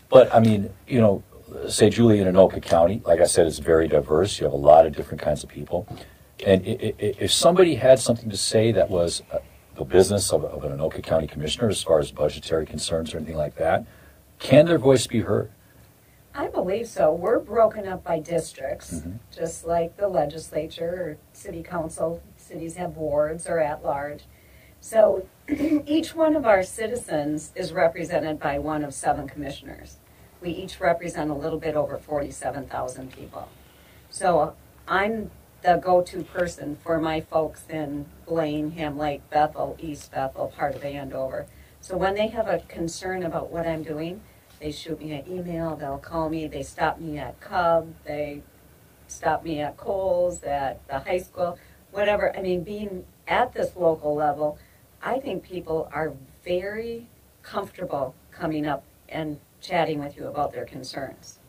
But, I mean, you know, say Julie in Anoka County, like I said, it's very diverse. You have a lot of different kinds of people. And if somebody had something to say that was the business of an Anoka County commissioner as far as budgetary concerns or anything like that, can their voice be heard? I believe so. We're broken up by districts, just like the legislature or city council. Cities have wards or at large. So each one of our citizens is represented by one of 7 commissioners. We each represent a little bit over 47,000 people. So I'm the go-to person for my folks in Blaine, Ham Lake, Bethel, East Bethel, part of Andover. So when they have a concern about what I'm doing, they shoot me an email, they'll call me, they stop me at Cub, they stop me at Kohl's, at the high school, whatever. I mean, being at this local level, I think people are very comfortable coming up and chatting with you about their concerns.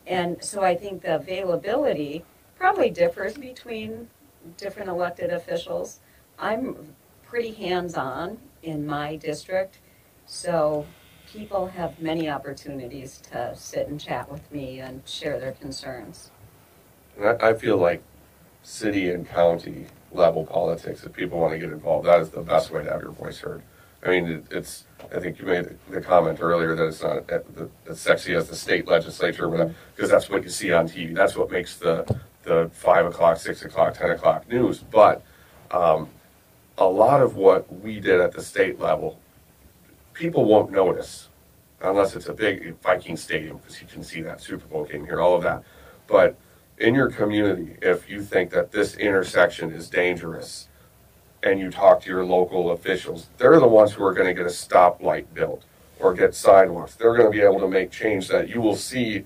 And so I think the availability probably differs between different elected officials. I'm pretty hands-on in my district, so people have many opportunities to sit and chat with me and share their concerns. And I feel like city and county level politics, if people want to get involved, that is the best way to have your voice heard. I mean, it's. I think you made the comment earlier that it's not as sexy as the state legislature, because that's what you see on TV. That's what makes the 5 o'clock, 6 o'clock, 10 o'clock news. But a lot of what we did at the state level, people won't notice unless it's a big Viking stadium, because you can see that Super Bowl game here, all of that. But in your community, if you think that this intersection is dangerous and you talk to your local officials, they're the ones who are going to get a stoplight built or get sidewalks. They're going to be able to make change that you will see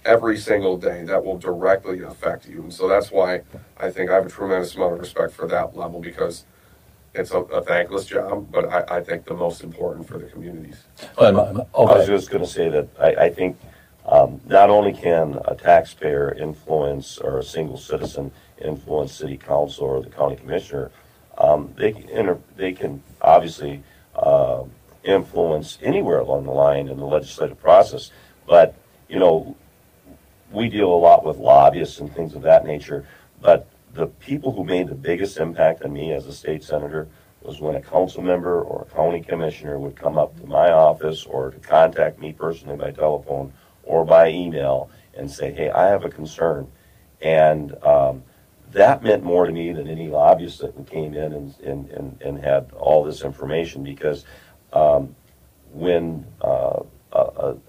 every single day that will directly affect you. And so that's why I think I have a tremendous amount of respect for that level, because it's a thankless job, but I think the most important for the communities. I was just going to say that I think not only can a taxpayer influence, or a single citizen influence city council or the county commissioner, they can obviously influence anywhere along the line in the legislative process. But, you know, we deal a lot with lobbyists and things of that nature, but the people who made the biggest impact on me as a state senator was when a council member or a county commissioner would come up to my office or to contact me personally by telephone or by email and say, hey, I have a concern. And that meant more to me than any lobbyist that came in and had all this information, because when a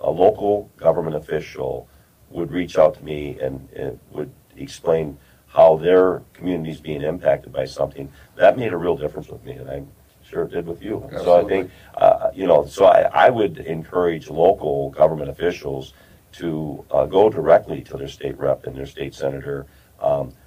local government official would reach out to me and would explain how their community is being impacted by something, that made a real difference with me, and I'm sure it did with you. Absolutely. So I think, you know, so I would encourage local government officials to go directly to their state rep and their state senator,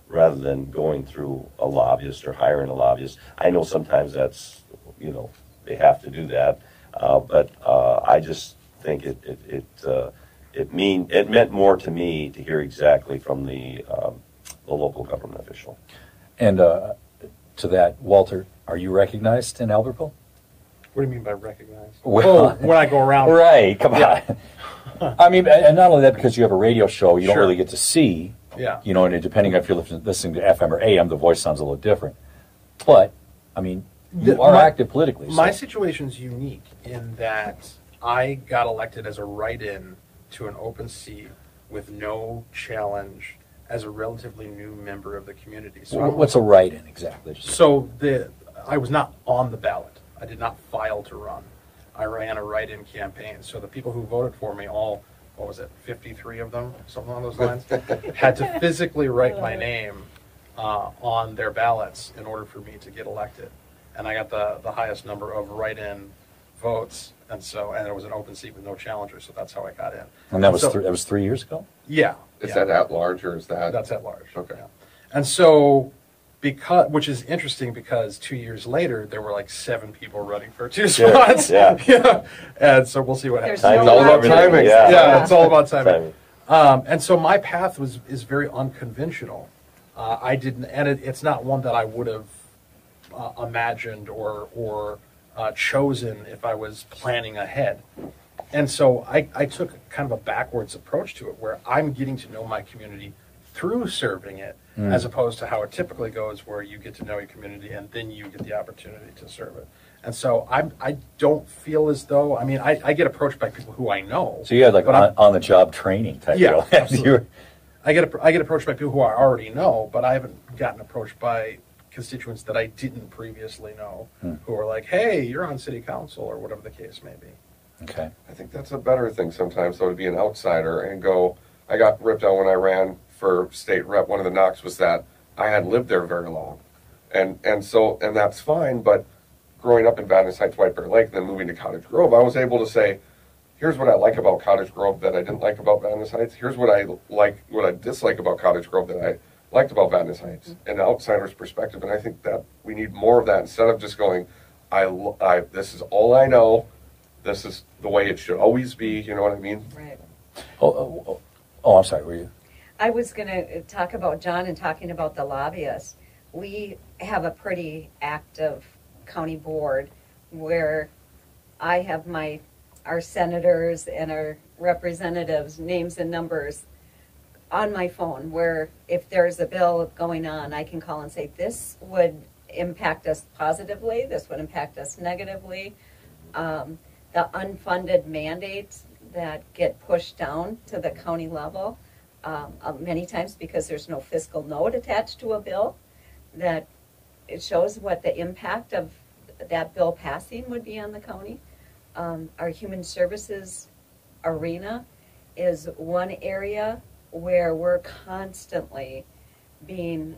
rather than going through a lobbyist or hiring a lobbyist. I know sometimes that's, you know, they have to do that, but I just think it meant more to me to hear exactly from the local government official. And to that, Walter, are you recognized in Albertville? What do you mean by recognized? Well, when I go around. Right, come on. I mean, and not only that, because you have a radio show, you don't Sure. really get to see. Yeah. You know, and depending on if you're listening to FM or AM, the voice sounds a little different. But, I mean, you are active politically. My so. situation's unique in that I got elected as a write-in to an open seat with no challenge as a relatively new member of the community. So What's a write-in exactly? I was not on the ballot. I did not file to run. I ran a write-in campaign. So the people who voted for me, all, what was it, 53 of them, something along those lines, had to physically write my name on their ballots in order for me to get elected. And I got the highest number of write-in votes, and it was an open seat with no challenger, so that's how I got in. And that was So- that was 3 years ago. Yeah. Is yeah. that at large or is that? That's at large. Okay. Yeah. And so, which is interesting because 2 years later, there were like 7 people running for 2 spots. yeah. Yeah. And so we'll see what happens. There's It's all about timing. Yeah, it's all about timing. Timing. And so my path is very unconventional. I didn't, and it's not one that I would have imagined or chosen if I was planning ahead. And so I took kind of a backwards approach to it, where I'm getting to know my community through serving it, as opposed to how it typically goes, where you get to know your community and then you get the opportunity to serve it. And so I don't feel as though, I mean, I get approached by people who I know. So you had like but on the job training type Yeah, deal. absolutely. I get approached by people who I already know, but I haven't gotten approached by constituents that I didn't previously know, who are like, hey, you're on city council, or whatever the case may be. Okay. I think that's a better thing sometimes, though, to be an outsider and go. I got ripped out when I ran for state rep. One of the knocks was that I hadn't lived there very long, and that's fine. But growing up in Vadnais Heights, White Bear Lake, then moving to Cottage Grove, I was able to say, here's what I like about Cottage Grove that I didn't like about Vadnais Heights. Here's what I like, what I dislike about Cottage Grove that I liked about Vadnais Heights, an outsider's perspective. And I think that we need more of that instead of just going, this is all I know. This is the way it should always be. You know what I mean? Right. Oh, I'm sorry. Were you? I was going to talk about John and talking about the lobbyists. We have a pretty active county board where I have our senators and our representatives' names and numbers on my phone, where if there's a bill going on, I can call and say, this would impact us positively, this would impact us negatively. The unfunded mandates that get pushed down to the county level, many times because there's no fiscal note attached to a bill, that it shows what the impact of that bill passing would be on the county. Our human services arena is one area where we're constantly being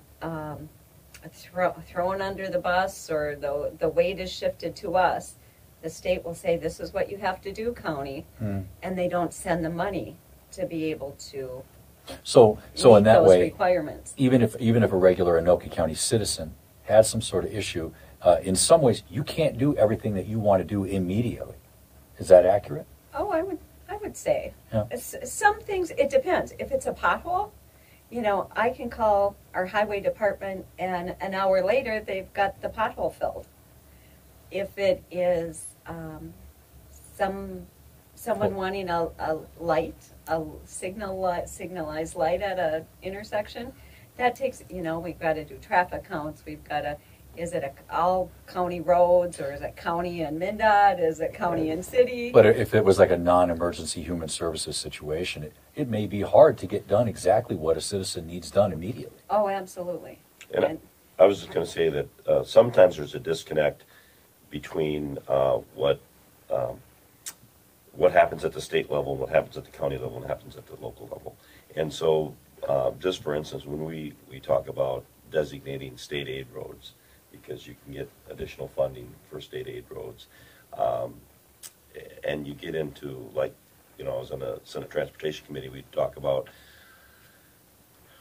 thrown under the bus, or the weight is shifted to us. The state will say, this is what you have to do, county, and they don't send the money to be able to So in meet that those way, requirements. even if a regular Anoka County citizen has some sort of issue, in some ways you can't do everything that you want to do immediately. Is that accurate? Oh, I would say. Yeah. Some things, it depends. If it's a pothole, I can call our highway department and an hour later they've got the pothole filled. If it is someone wanting a light, a signalized light at an intersection, that takes, we've got to do traffic counts, we've got to, is it all county roads, or is it county and MnDOT, is it county and city? But if it was like a non-emergency human services situation, it may be hard to get done exactly what a citizen needs done immediately. Oh, absolutely. And I was just going to say that sometimes there's a disconnect between what happens at the state level, what happens at the county level, and what happens at the local level. And so, just for instance, when we talk about designating state aid roads, because you can get additional funding for state aid roads, and you get into, like, I was on the Senate Transportation Committee, we'd talk about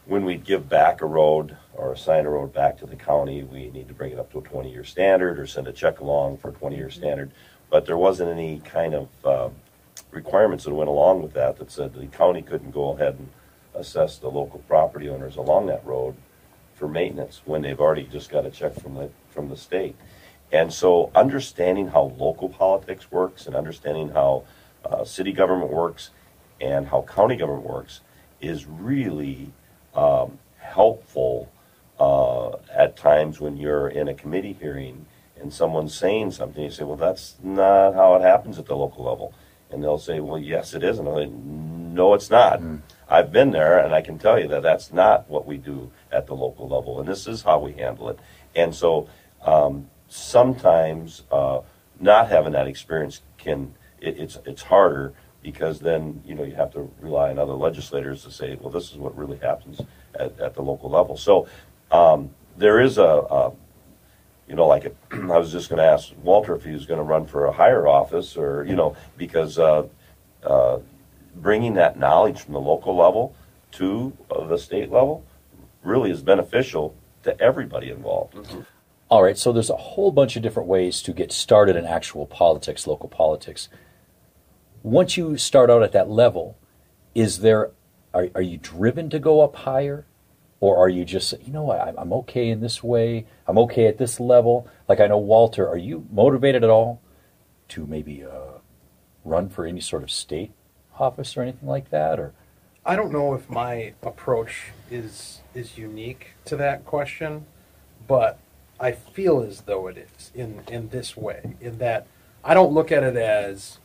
when we give back a road or assign a road back to the county, we need to bring it up to a 20-year standard or send a check along for a 20-year standard. But there wasn't any kind of requirements that went along with that said the county couldn't go ahead and assess the local property owners along that road for maintenance when they've already just got a check from the state. And so understanding how local politics works and understanding how city government works and how county government works is really helpful at times when you're in a committee hearing and someone's saying something. You say, well, that's not how it happens at the local level. And they'll say, well, yes, it is. And I'm like, no, it's not. I've been there, and I can tell you that that's not what we do at the local level, and this is how we handle it. And so sometimes not having that experience it's harder, because then you have to rely on other legislators to say, well, this is what really happens at the local level. So there is you know, like I was just going to ask Walter if he was going to run for a higher office, or, you know, because bringing that knowledge from the local level to the state level really is beneficial to everybody involved. Mm-hmm. All right, so there's a whole bunch of different ways to get started in actual politics, local politics. Once you start out at that level, are you driven to go up higher? Or are you just, you know what, I'm okay in this way, I'm okay at this level? Like, I know, Walter, are you motivated at all to maybe run for any sort of state office or anything like that? Or I don't know if my approach is unique to that question, but I feel as though it is in this way, in that I don't look at it as,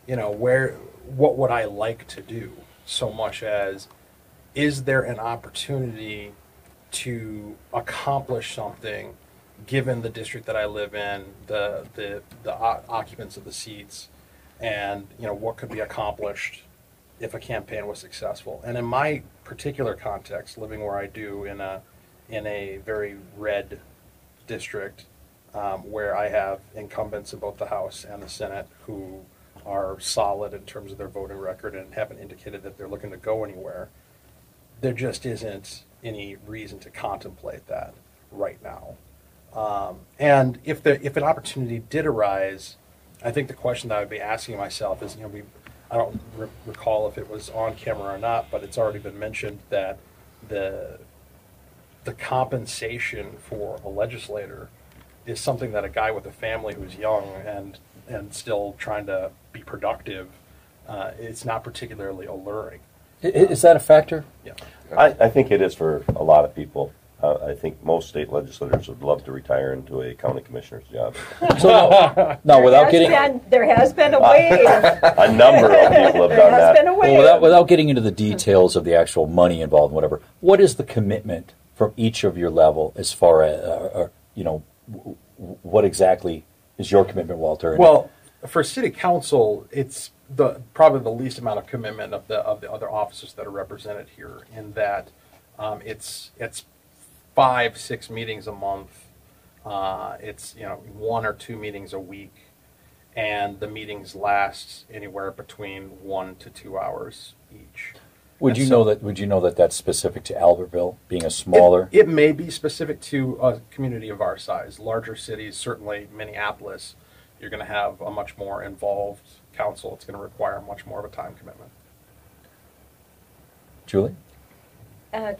you know, what would I like to do, so much as, is there an opportunity to accomplish something given the district that I live in, the occupants of the seats, and, you know, what could be accomplished if a campaign was successful. And in my particular context, living where I do in a very red district, where I have incumbents in both the House and the Senate who are solid in terms of their voting record and haven't indicated that they're looking to go anywhere, there just isn't any reason to contemplate that right now. And if an opportunity did arise, I think the question that I would be asking myself is, you know, I don't recall if it was on camera or not, but it's already been mentioned that the compensation for a legislator is something that a guy with a family who's young and still trying to be productive, it's not particularly alluring. is that a factor? Yeah. I think it is for a lot of people. I think most state legislators would love to retire into a county commissioner's job. So no, without getting There has been a wave. A number of people have done There has that. been a wave. well, without getting into the details of the actual money involved and whatever, what is the commitment from each of your level as far as, you know, what exactly is your commitment, Walter? Well, for city council, it's probably the least amount of commitment of the other officers that are represented here, in that it's 5-6 meetings a month. It's, you know, 1 or 2 meetings a week, and the meetings last anywhere between 1 to 2 hours each. Would you know that that's specific to Albertville, being a smaller? It may be specific to a community of our size. Larger cities, certainly Minneapolis, you're going to have a much more involved council. It's going to require much more of a time commitment. Julie?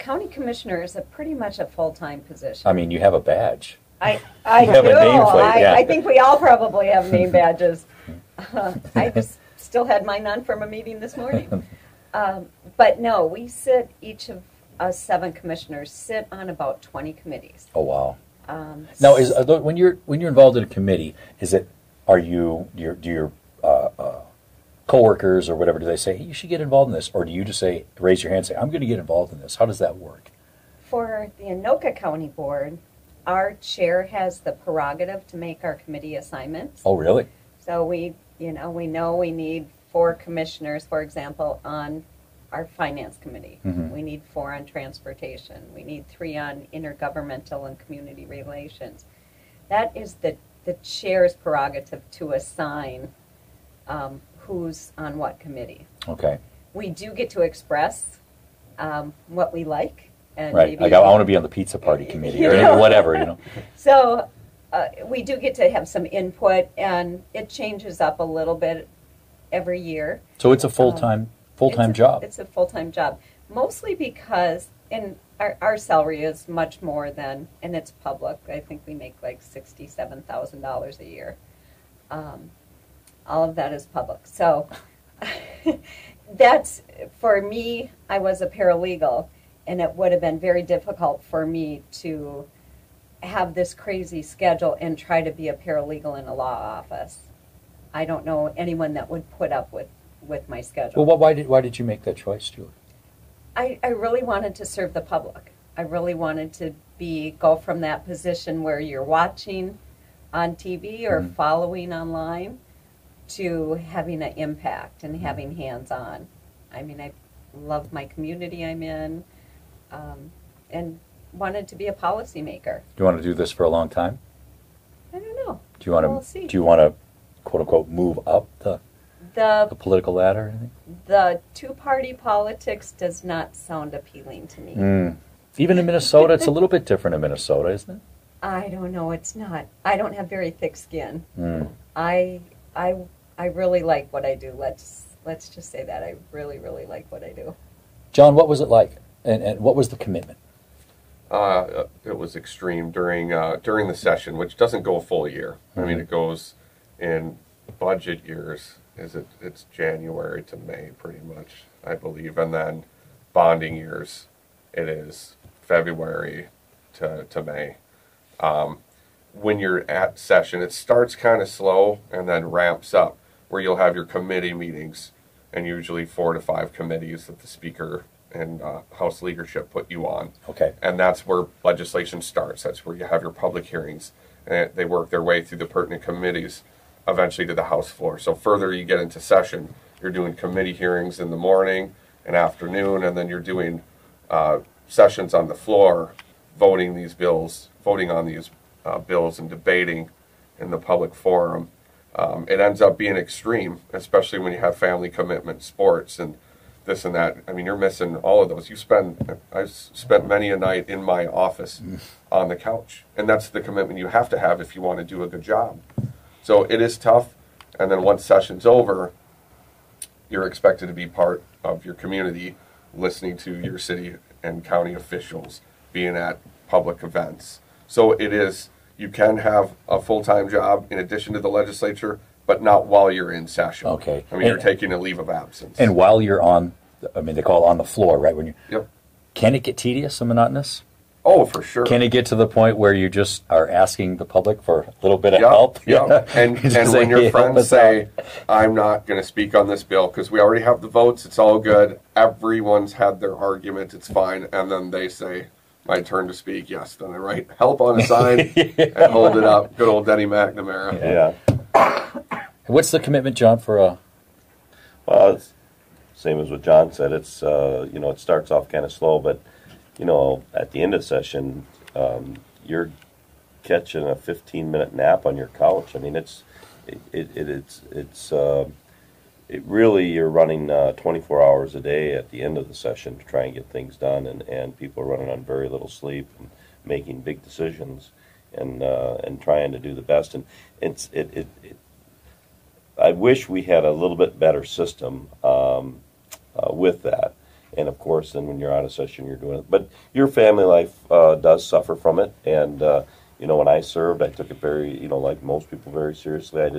County commissioner is pretty much a full-time position. I mean, you have a badge. I You have do. a nameplate, yeah. I think we all probably have name badges. I just still had mine on from a meeting this morning. But no, we sit, each of us 7 commissioners sit on about 20 committees. Oh wow! Now, when you're involved in a committee, do your coworkers or whatever, do they say, hey, you should get involved in this, or do you just say, raise your hand, and say, I'm going to get involved in this? How does that work? For the Anoka County Board, our chair has the prerogative to make our committee assignments. Oh, really? So we know we need 4 commissioners, for example, on our finance committee. Mm-hmm. We need 4 on transportation. We need 3 on intergovernmental and community relations. That is the chair's prerogative to assign who's on what committee. Okay. We do get to express what we like. And Right. maybe, I want to be on the pizza party committee or whatever, you know. So we do get to have some input, and it changes up a little bit every year. So it's a full-time job. It's a full-time job, mostly because our salary is much more than, and it's public. I think we make like $67,000 a year. All of that is public. So that's, for me, I was a paralegal, and it would have been very difficult for me to have this crazy schedule and try to be a paralegal in a law office. I don't know anyone that would put up with my schedule. Well, why did you make that choice, Julie? I really wanted to serve the public. I really wanted to go from that position where you're watching on TV or following online to having an impact and having hands-on. I mean, I love my community I'm in, and wanted to be a policymaker. Do you want to do this for a long time? I don't know. Do you want to? We'll see. Do you want to, quote unquote, move up the The political ladder? Or anything? the two-party politics does not sound appealing to me. Even in Minnesota, it's a little bit different in Minnesota, isn't it? I don't know. It's not. I don't have very thick skin. Mm. I really like what I do. Let's just say that I really like what I do. John, what was it like, and what was the commitment? It was extreme during the session, which doesn't go a full year. I mean, it goes in budget years. It's January to May, pretty much, I believe, and then bonding years, it is February to May. When you're at session, it starts kind of slow and then ramps up, where you'll have your committee meetings, and usually 4 to 5 committees that the speaker and House leadership put you on. Okay. And that's where legislation starts. That's where you have your public hearings, and they work their way through the pertinent committees, eventually to the House floor. So further you get into session, you're doing committee hearings in the morning and afternoon, and then you're doing sessions on the floor, voting on these bills and debating in the public forum. It ends up being extreme, especially when you have family commitment, sports, and this and that. I mean, you're missing all of those. I've spent many a night in my office on the couch, and that's the commitment you have to have if you want to do a good job. So it is tough, and then once session's over, you're expected to be part of your community, listening to your city and county officials, being at public events. So it is, you can have a full-time job in addition to the legislature, but not while you're in session. Okay. I mean, you're taking a leave of absence. And while you're on, I mean, they call it on the floor, right? When you, Yep. Can it get tedious and monotonous? Oh, for sure. Can it get to the point where you just are asking the public for a little bit of help? Yeah. And Just when your "Hey, help friends us say, out." I'm not going to speak on this bill because we already have the votes, it's all good, everyone's had their argument, it's fine, and then they say, my turn to speak, yes, then I write help on a sign and hold it up. Good old Denny McNamara. Yeah. What's the commitment, John, for a... Well, it's same as what John said. It's it starts off kind of slow, but at the end of the session, you're catching a 15-minute nap on your couch. I mean, it really, you're running 24 hours a day at the end of the session to try and get things done, and people are running on very little sleep and making big decisions and trying to do the best. And I wish we had a little bit better system with that. And of course, then when you're out of session, you're doing it. But your family life does suffer from it. And when I served, I took it very, like most people, very seriously. I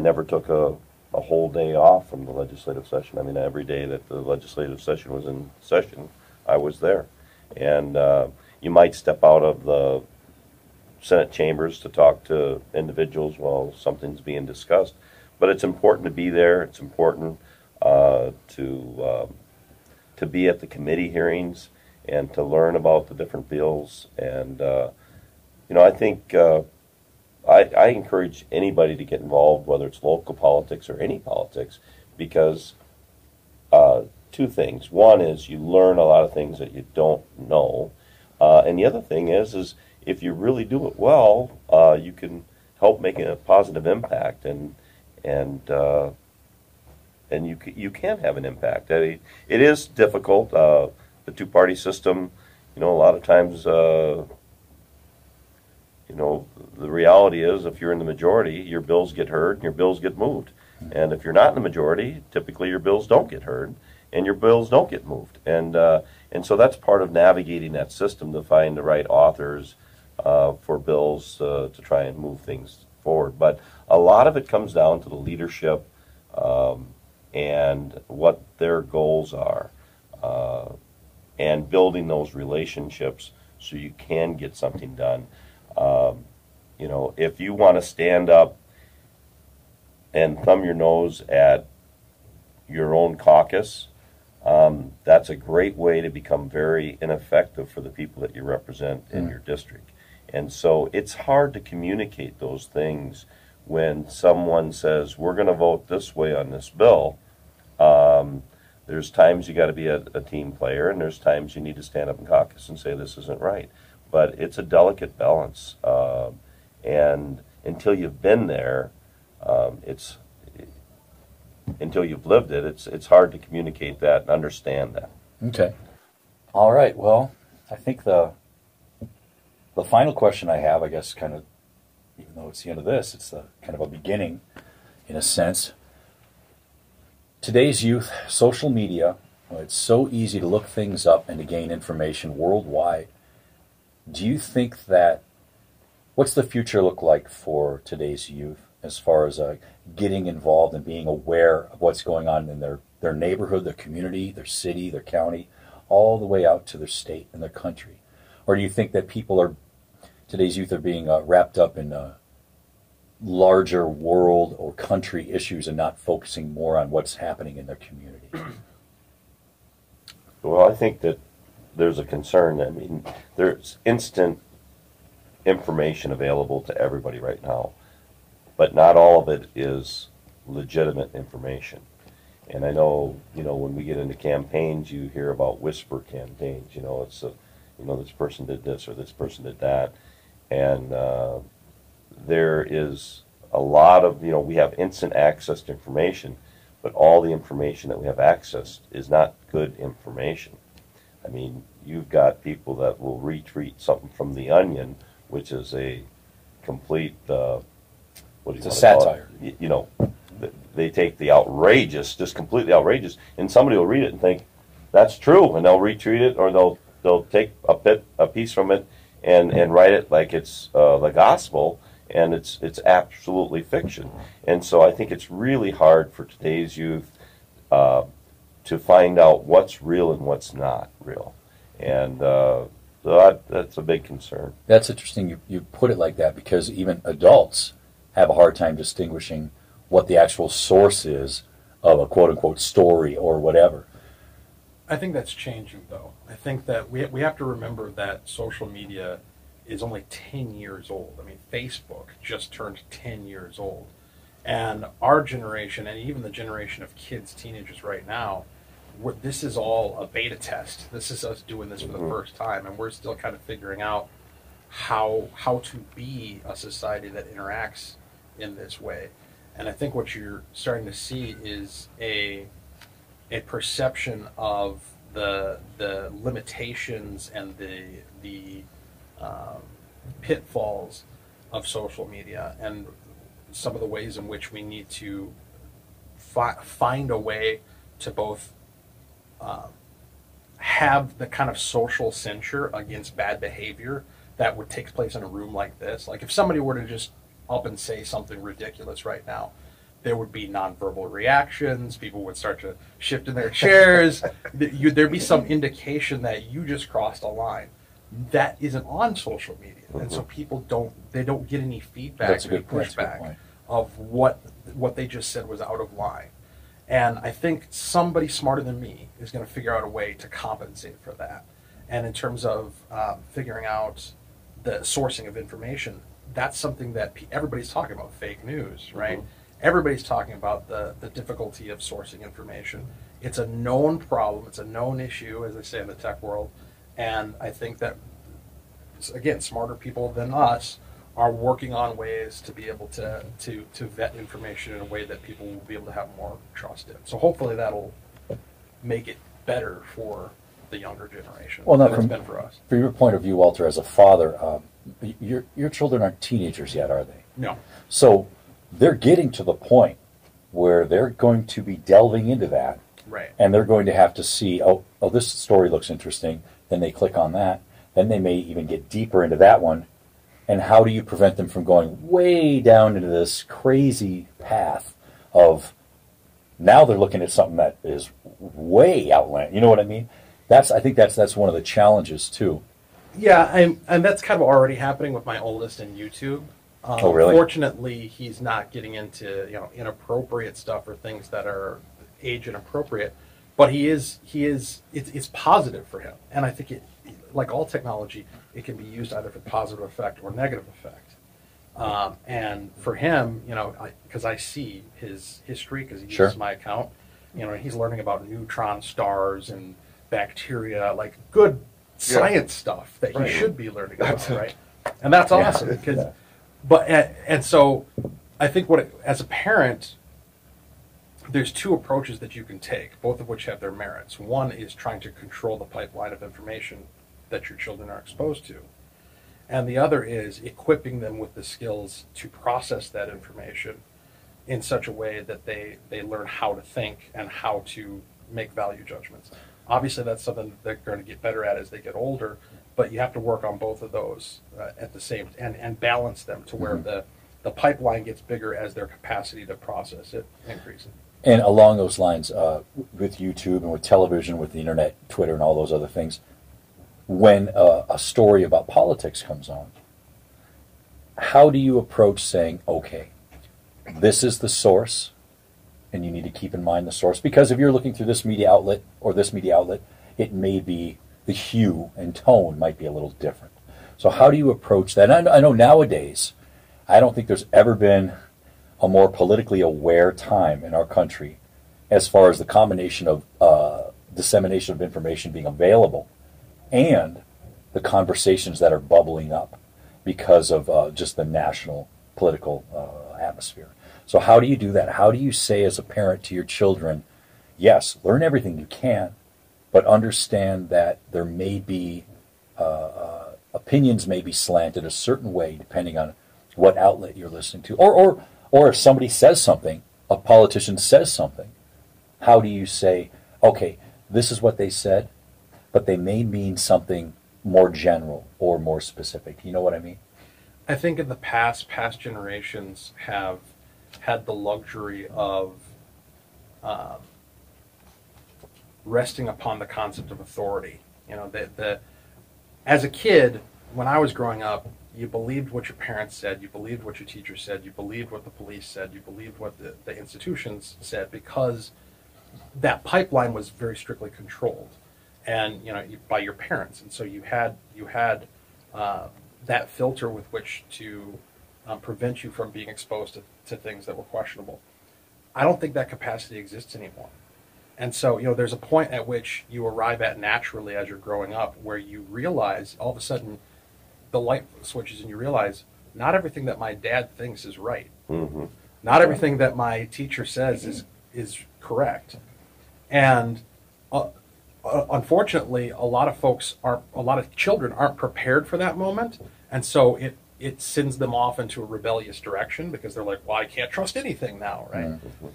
never took a whole day off from the legislative session. I mean, every day that the legislative session was in session, I was there. And you might step out of the Senate chambers to talk to individuals while something's being discussed. But it's important to be there. It's important to be at the committee hearings and to learn about the different bills. And I think I encourage anybody to get involved, whether it's local politics or any politics, because two things. One is you learn a lot of things that you don't know, and the other thing is if you really do it well, you can help make a positive impact, and you can have an impact. It is difficult. The two-party system, a lot of times, the reality is if you're in the majority, your bills get heard and your bills get moved. And if you're not in the majority, typically your bills don't get heard and your bills don't get moved. And so that's part of navigating that system, to find the right authors for bills to try and move things forward. But a lot of it comes down to the leadership and what their goals are, and building those relationships so you can get something done. If you want to stand up and thumb your nose at your own caucus, that's a great way to become very ineffective for the people that you represent in your district. And so it's hard to communicate those things when someone says, we're going to vote this way on this bill. there's times you got to be a team player, and there's times you need to stand up in caucus and say this isn't right. But it's a delicate balance, and until you've been there, until you've lived it, it's hard to communicate that and understand that. Okay. All right. Well, I think the final question I have, I guess, kind of, even though it's the end of this, it's kind of a beginning, in a sense. Today's youth, social media, it's so easy to look things up and to gain information worldwide. Do you think that, what's the future look like for today's youth as far as getting involved and being aware of what's going on in their neighborhood, their community, their city, their county, all the way out to their state and their country? Or do you think that today's youth are being wrapped up in larger world or country issues and not focusing more on what's happening in their community? Well, I think that there's a concern. I mean, there's instant information available to everybody right now, but not all of it is legitimate information. And I know, when we get into campaigns, you hear about whisper campaigns. It's this person did this or this person did that, and there is a lot of, we have instant access to information, but all the information that we have access is not good information. I mean, you've got people that will retweet something from The Onion, which is a complete, It's a satire. They take the outrageous, just completely outrageous, and somebody will read it and think, that's true, and they'll retweet it, or they'll take a piece from it and write it like it's the gospel, and it's absolutely fiction. And so I think it's really hard for today's youth to find out what's real and what's not real. And so that's a big concern. That's interesting you put it like that, because even adults have a hard time distinguishing what the actual source is of a quote-unquote story or whatever. I think that's changing, though. I think that we have to remember that social media is only 10 years old. I mean, Facebook just turned 10 years old. And our generation, and even the generation of kids, teenagers right now, this is all a beta test. This is us doing this for the first time, and we're still kind of figuring out how to be a society that interacts in this way. And I think what you're starting to see is a perception of the limitations and the pitfalls of social media, and some of the ways in which we need to find a way to both have the kind of social censure against bad behavior that would take place in a room like this. Like, if somebody were to just up and say something ridiculous right now, there would be nonverbal reactions. People would start to shift in their chairs. There'd be some indication that you just crossed a line. That isn't on social media, and so people don't get any feedback, any pushback of what they just said was out of line. And I think somebody smarter than me is going to figure out a way to compensate for that. And in terms of figuring out the sourcing of information, that's something that everybody's talking about, fake news, right? Mm-hmm. Everybody's talking about the difficulty of sourcing information. It's a known problem. It's a known issue, as they say in the tech world. And I think that, again, smarter people than us are working on ways to be able to vet information in a way that people will be able to have more trust in. So hopefully that'll make it better for the younger generation than it's been for us. From your point of view, Walter, as a father, your children aren't teenagers yet, are they? No. So they're getting to the point where they're going to be delving into that. Right. And they're going to have to see, oh, this story looks interesting. Then they click on that. Then they may even get deeper into that one. And how do you prevent them from going way down into this crazy path of, now they're looking at something that is way outland. You know what I mean? I think that's one of the challenges too. Yeah, and that's kind of already happening with my oldest in YouTube. Oh, really? Fortunately, he's not getting into inappropriate stuff or things that are age inappropriate. But it's positive for him, and I think like all technology, it can be used either for positive effect or negative effect. And for him, because I see his history, because he uses my account, he's learning about neutron stars and bacteria, like good science stuff that he should be learning about, right? And that's awesome. Because, and so I think as a parent, there's two approaches that you can take, both of which have their merits. One is trying to control the pipeline of information that your children are exposed to. And the other is equipping them with the skills to process that information in such a way that they learn how to think and how to make value judgments. Obviously, that's something that they're going to get better at as they get older, but you have to work on both of those at the same and balance them to where the pipeline gets bigger as their capacity to process it increases. And along those lines, with YouTube and with television, with the internet, Twitter, and all those other things, when a story about politics comes on, how do you approach saying, okay, this is the source, and you need to keep in mind the source? Because if you're looking through this media outlet or this media outlet, it may be the hue and tone might be a little different. So how do you approach that? And I know nowadays, I don't think there's ever been a more politically aware time in our country as far as the combination of dissemination of information being available and the conversations that are bubbling up because of just the national political atmosphere. So how do you do that? How do you say as a parent to your children, yes, learn everything you can, but understand that there may be opinions may be slanted a certain way depending on what outlet you're listening to, or if somebody says something, a politician says something, how do you say, okay, this is what they said, but they may mean something more general or more specific? You know what I mean? I think in the past generations have had the luxury of resting upon the concept of authority. As a kid, when I was growing up, you believed what your parents said, you believed what your teacher said, you believed what the police said, you believed what the institutions said, because that pipeline was very strictly controlled, and by your parents, and so you had that filter with which to prevent you from being exposed to things that were questionable. I don't think that capacity exists anymore. And so, there's a point at which you arrive at naturally as you're growing up where you realize, all of a sudden, the light switches and you realize, not everything that my dad thinks is right. Mm-hmm. Not everything that my teacher says is correct. And unfortunately, a lot of children aren't prepared for that moment. And so it sends them off into a rebellious direction because they're like, well, I can't trust anything now, right? Mm-hmm.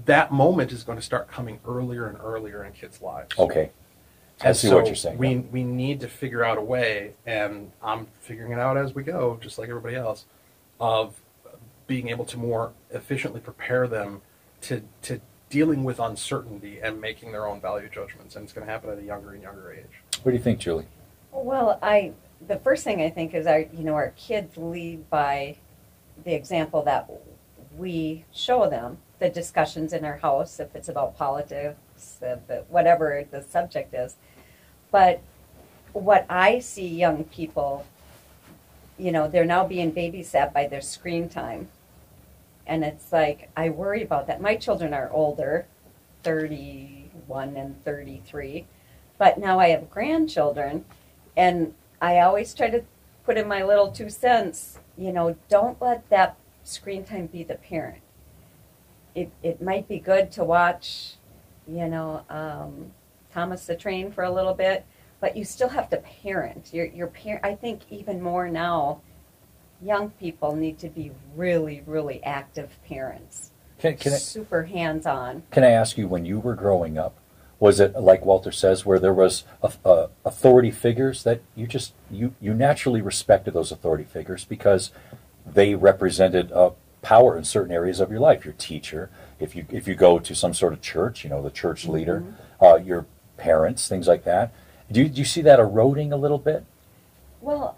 That moment is going to start coming earlier and earlier in kids' lives. Okay. I see what you're saying. We need to figure out a way, and I'm figuring it out as we go, just like everybody else, of being able to more efficiently prepare them to dealing with uncertainty and making their own value judgments. And it's going to happen at a younger and younger age. What do you think, Julie? Well, the first thing I think is our kids lead by the example that we show them. The discussions in our house, if it's about politics, whatever the subject is. But what I see young people, they're now being babysat by their screen time. And it's like, I worry about that. My children are older, 31 and 33. But now I have grandchildren, and I always try to put in my little 2 cents, don't let that screen time be the parent. It might be good to watch, Thomas the Train for a little bit, but you still have to parent. Your parent. I think even more now, young people need to be really, really active parents. Super hands-on. Can I ask you, when you were growing up, was it like Walter says, where there was authority figures that you naturally respected those authority figures because they represented power in certain areas of your life? Your teacher, if you go to some sort of church, the church leader, your parents, things like that. Do you see that eroding a little bit? Well,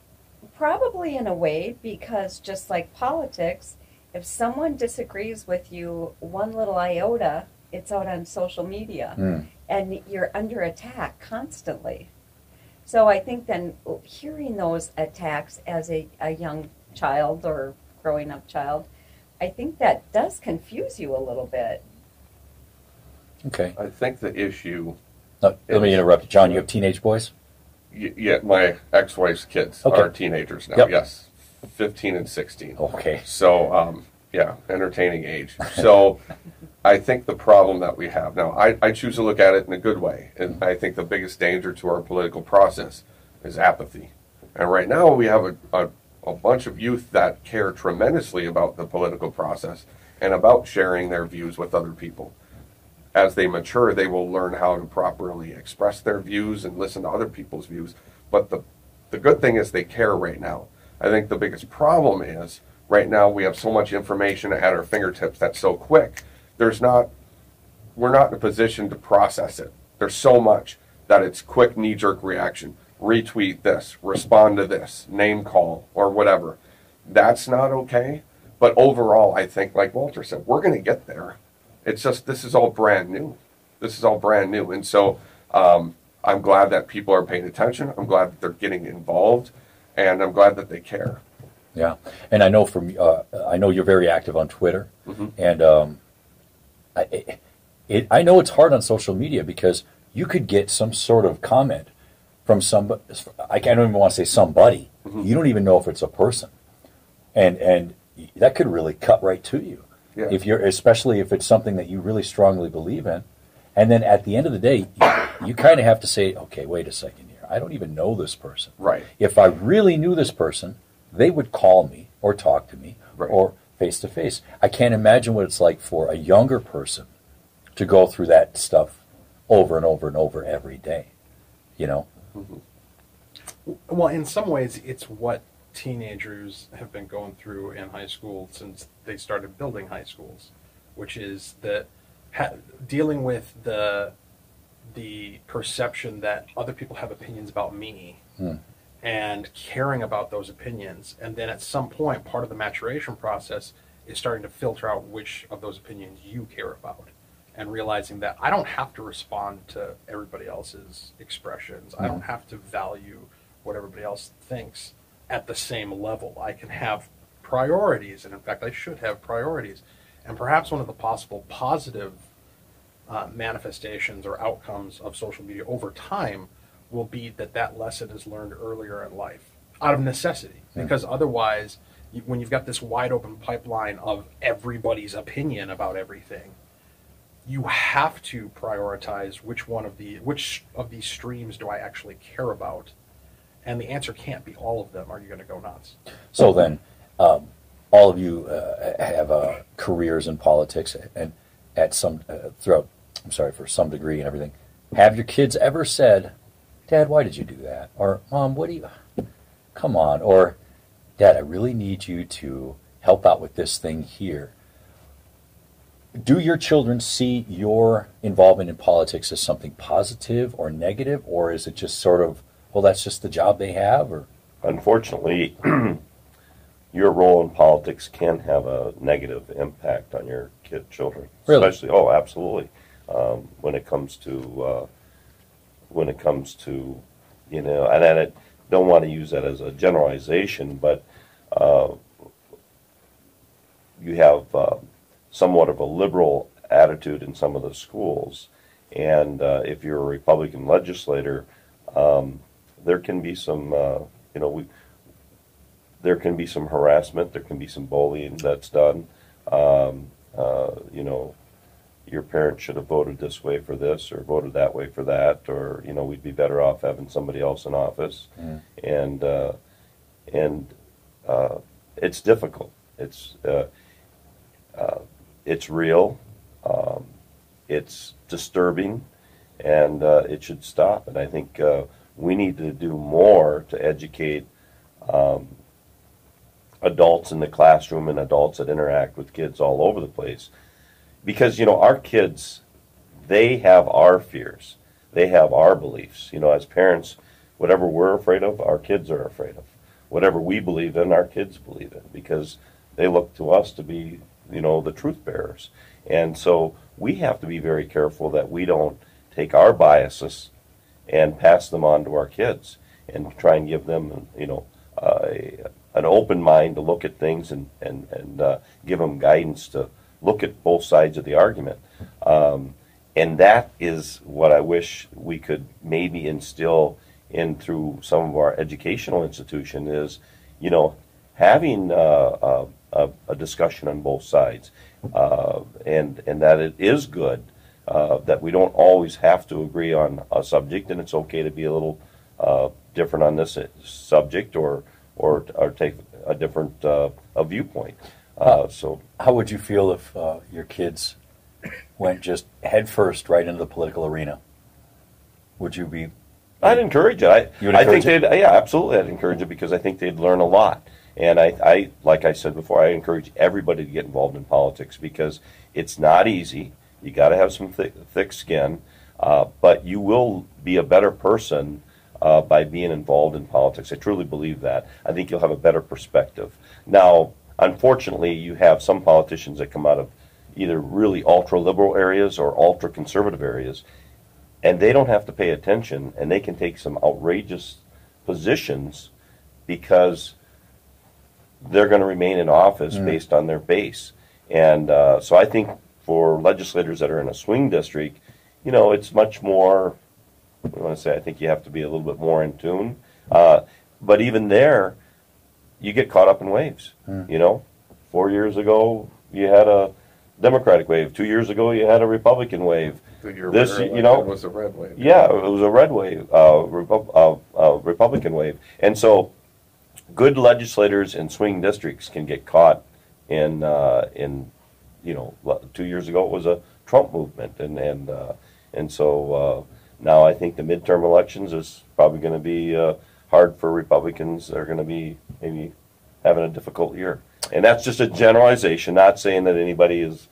probably in a way, because just like politics, if someone disagrees with you one little iota, it's out on social media, and you're under attack constantly. So I think then hearing those attacks as a young child or growing up child, I think that does confuse you a little bit. Okay. I think the issue, Let me interrupt you. John, you have teenage boys? yeah, my ex-wife's kids Okay. are teenagers now. Yep. Yes, 15 and 16. Okay. So, yeah, entertaining age. So, I think the problem that we have now, I choose to look at it in a good way, and I think the biggest danger to our political process is apathy. And right now, we have a bunch of youth that care tremendously about the political process and about sharing their views with other people. As they mature, they will learn how to properly express their views and listen to other people's views. But the good thing is they care right now. I think the biggest problem is right now we have so much information at our fingertips that's so quick. We're not in a position to process it. There's so much that it's quick knee-jerk reaction. Retweet this, respond to this, name call, or whatever. That's not okay. But overall, I think, like Walter said, we're going to get there. It's just, this is all brand new. This is all brand new. And so I'm glad that people are paying attention. I'm glad that they're getting involved. And I'm glad that they care. Yeah. And I know I know you're very active on Twitter. Mm-hmm. And I know it's hard on social media because you could get some sort of comment from somebody. I don't even want to say somebody. Mm-hmm. You don't even know if it's a person. And that could really cut right to you. Yeah. Especially if it's something that you really strongly believe in. And then at the end of the day, you kind of have to say, okay, wait a second here. I don't even know this person. Right. If I really knew this person, they would call me or talk to me Right. or face to face. I can't imagine what it's like for a younger person to go through that stuff over and over and over every day, you know? Mm-hmm. Well, in some ways, it's what teenagers have been going through in high school since they started building high schools, which is that dealing with the perception that other people have opinions about me and caring about those opinions. And then at some point, part of the maturation process is starting to filter out which of those opinions you care about and realizing that I don't have to respond to everybody else's expressions. I don't have to value what everybody else thinks at the same level. I can have priorities, and in fact, I should have priorities. And perhaps one of the possible positive manifestations or outcomes of social media over time will be that lesson is learned earlier in life out of necessity. Because otherwise, when you've got this wide open pipeline of everybody's opinion about everything, you have to prioritize which of these streams do I actually care about. And the answer can't be all of them. Are you going to go nuts? So then, all of you have careers in politics and at some for some degree and everything. Have your kids ever said, "Dad, why did you do that?" Or, "Mom, come on," or, "Dad, I really need you to help out with this thing here." Do your children see your involvement in politics as something positive or negative, or is it just sort of, well, that's just the job they have? Or Unfortunately, your role in politics can have a negative impact on your children. Really? Especially, oh, absolutely. When it comes to, you know, and I don't want to use that as a generalization, but you have somewhat of a liberal attitude in some of the schools, and if you're a Republican legislator, there can be some, there can be some harassment, there can be some bullying that's done. You know, your parents should have voted this way for this or voted that way for that, or, you know, we'd be better off having somebody else in office. And it's difficult. It's real. It's disturbing, and it should stop. And I think we need to do more to educate adults in the classroom and adults that interact with kids all over the place. Because, you know, our kids, they have our fears. They have our beliefs. You know, as parents, whatever we're afraid of, our kids are afraid of. Whatever we believe in, our kids believe in, because they look to us to be, you know, the truth bearers. And so we have to be very careful that we don't take our biases and pass them on to our kids and try and give them, you know, an open mind to look at things and give them guidance to look at both sides of the argument. And that is what I wish we could maybe instill in through some of our educational institution is, you know, having a discussion on both sides, and that it is good that we don't always have to agree on a subject, and it's okay to be a little different on this subject or take a different a viewpoint. So, how would you feel if your kids went just headfirst right into the political arena? Would you be? I'd encourage it. You would I think encourage they'd, yeah, absolutely. I'd encourage it because I think they'd learn a lot. And I, like I said before, I encourage everybody to get involved in politics because it's not easy. You got to have some thick skin, but you will be a better person by being involved in politics. I truly believe that. I think you'll have a better perspective. Now, unfortunately, you have some politicians that come out of either really ultra-liberal areas or ultra-conservative areas, and they don't have to pay attention, and they can take some outrageous positions because they're going to remain in office based on their base. And so I think for legislators that are in a swing district, you know, it's much more, I want to say, I think you have to be a little bit more in tune. But even there, you get caught up in waves. You know, 4 years ago, you had a Democratic wave. 2 years ago, you had a Republican wave. This, you know, was a red wave. Yeah, it was a red wave, Republican wave. And so good legislators in swing districts can get caught in you know, 2 years ago it was a Trump movement, and so now I think the midterm elections is probably going to be hard for Republicans. They're going to be maybe having a difficult year, and that's just a generalization. Not saying that anybody is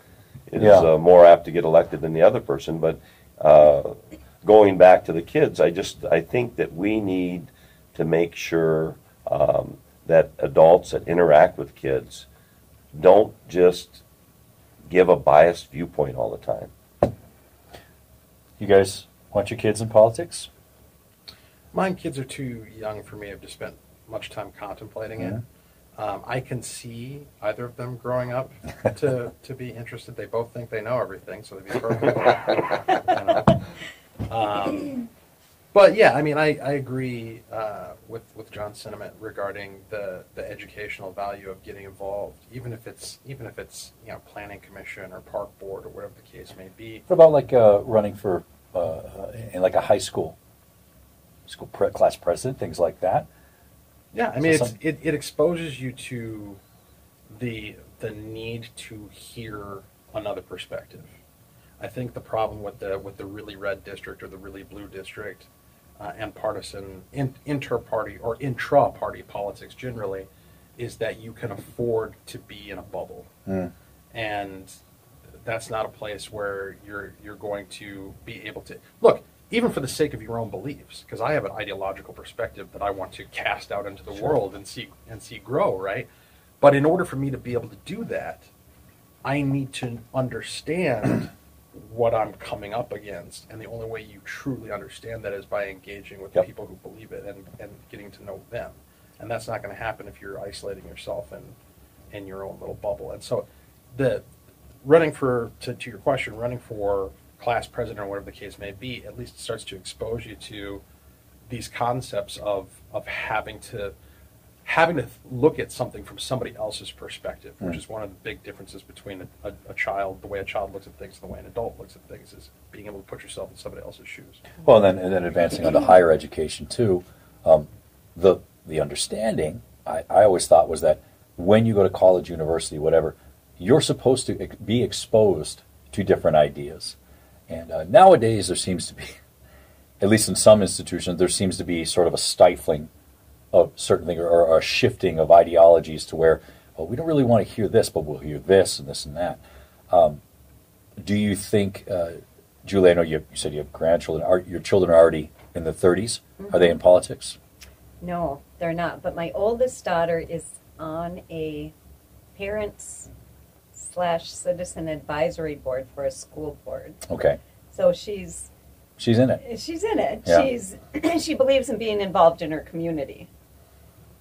more apt to get elected than the other person, but going back to the kids, I think that we need to make sure that adults that interact with kids don't just give a biased viewpoint all the time. You guys want your kids in politics? My kids are too young for me to spend much time contemplating it. I can see either of them growing up to be interested. They both think they know everything, so they'd be perfect. You know? But yeah, I mean, I agree with John's sentiment regarding the educational value of getting involved, even if it's you know, planning commission or park board or whatever the case may be. What about like running for in like a high school class president, things like that? Yeah, I mean, it exposes you to the need to hear another perspective. I think the problem with the really red district or the really blue district and partisan inter-party or intra-party politics generally is that you can afford to be in a bubble, and that's not a place where you're going to be able to look. Even for the sake of your own beliefs, because I have an ideological perspective that I want to cast out into the world and see grow, right? But in order for me to be able to do that, I need to understand what I'm coming up against, and the only way you truly understand that is by engaging with the people who believe it and getting to know them. And that's not going to happen if you're isolating yourself in your own little bubble. And so the running for, to your question, running for class president or whatever the case may be, at least it starts to expose you to these concepts of having to look at something from somebody else's perspective, which is one of the big differences between a child, the way a child looks at things and the way an adult looks at things, is being able to put yourself in somebody else's shoes. Well, and then advancing on to higher education too, the understanding I always thought was that when you go to college, university, whatever, you're supposed to be exposed to different ideas. And nowadays there seems to be, at least in some institutions, there seems to be sort of a stifling of certain things or a shifting of ideologies to where, well, we don't really want to hear this, but we'll hear this and this and that. Do you think, Julie, I know you said you have grandchildren. Your children are already in their 30s. Are they in politics? No, they're not. But my oldest daughter is on a parents/citizen advisory board for a school board. Okay. So she's in it. She's in it. Yeah. She believes in being involved in her community.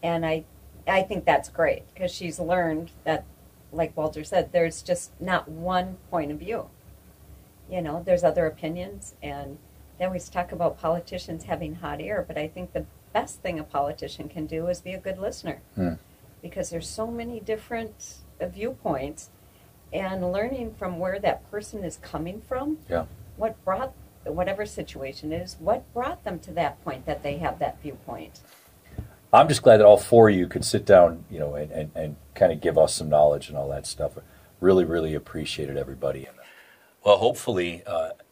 And I think that's great because she's learned that, like Walter said, there's just not one point of view. you know, there's other opinions, and they always talk about politicians having hot air, but I think the best thing a politician can do is be a good listener. Because there's so many different viewpoints, and learning from where that person is coming from, what brought, whatever situation is, what brought them to that point that they have that viewpoint. I'm just glad that all four of you could sit down, you know, and kind of give us some knowledge and all that stuff. Really, really appreciate it, everybody. Well, hopefully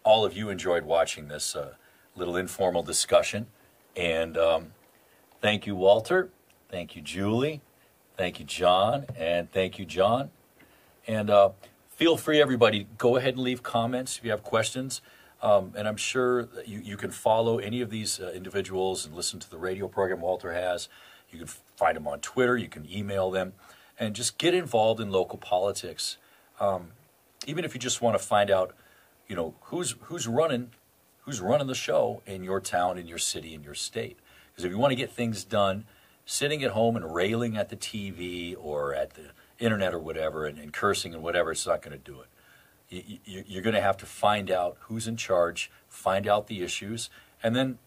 all of you enjoyed watching this little informal discussion. And thank you, Walter. Thank you, Julie. Thank you, John. And thank you, John. And feel free, everybody, go ahead and leave comments if you have questions. And I'm sure that you can follow any of these individuals and listen to the radio program Walter has. You can find them on Twitter. You can email them. And just get involved in local politics. Even if you just want to find out, you know, who's running the show in your town, in your city, in your state. Because if you want to get things done, sitting at home and railing at the TV or at the internet or whatever and cursing and whatever, it's not going to do it. You're going to have to find out who's in charge, find out the issues, and then,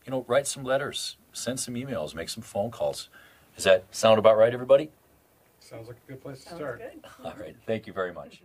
you know, write some letters, send some emails, make some phone calls. Does that sound about right, everybody? Sounds like a good place to Sounds start. good. All right. Thank you very much.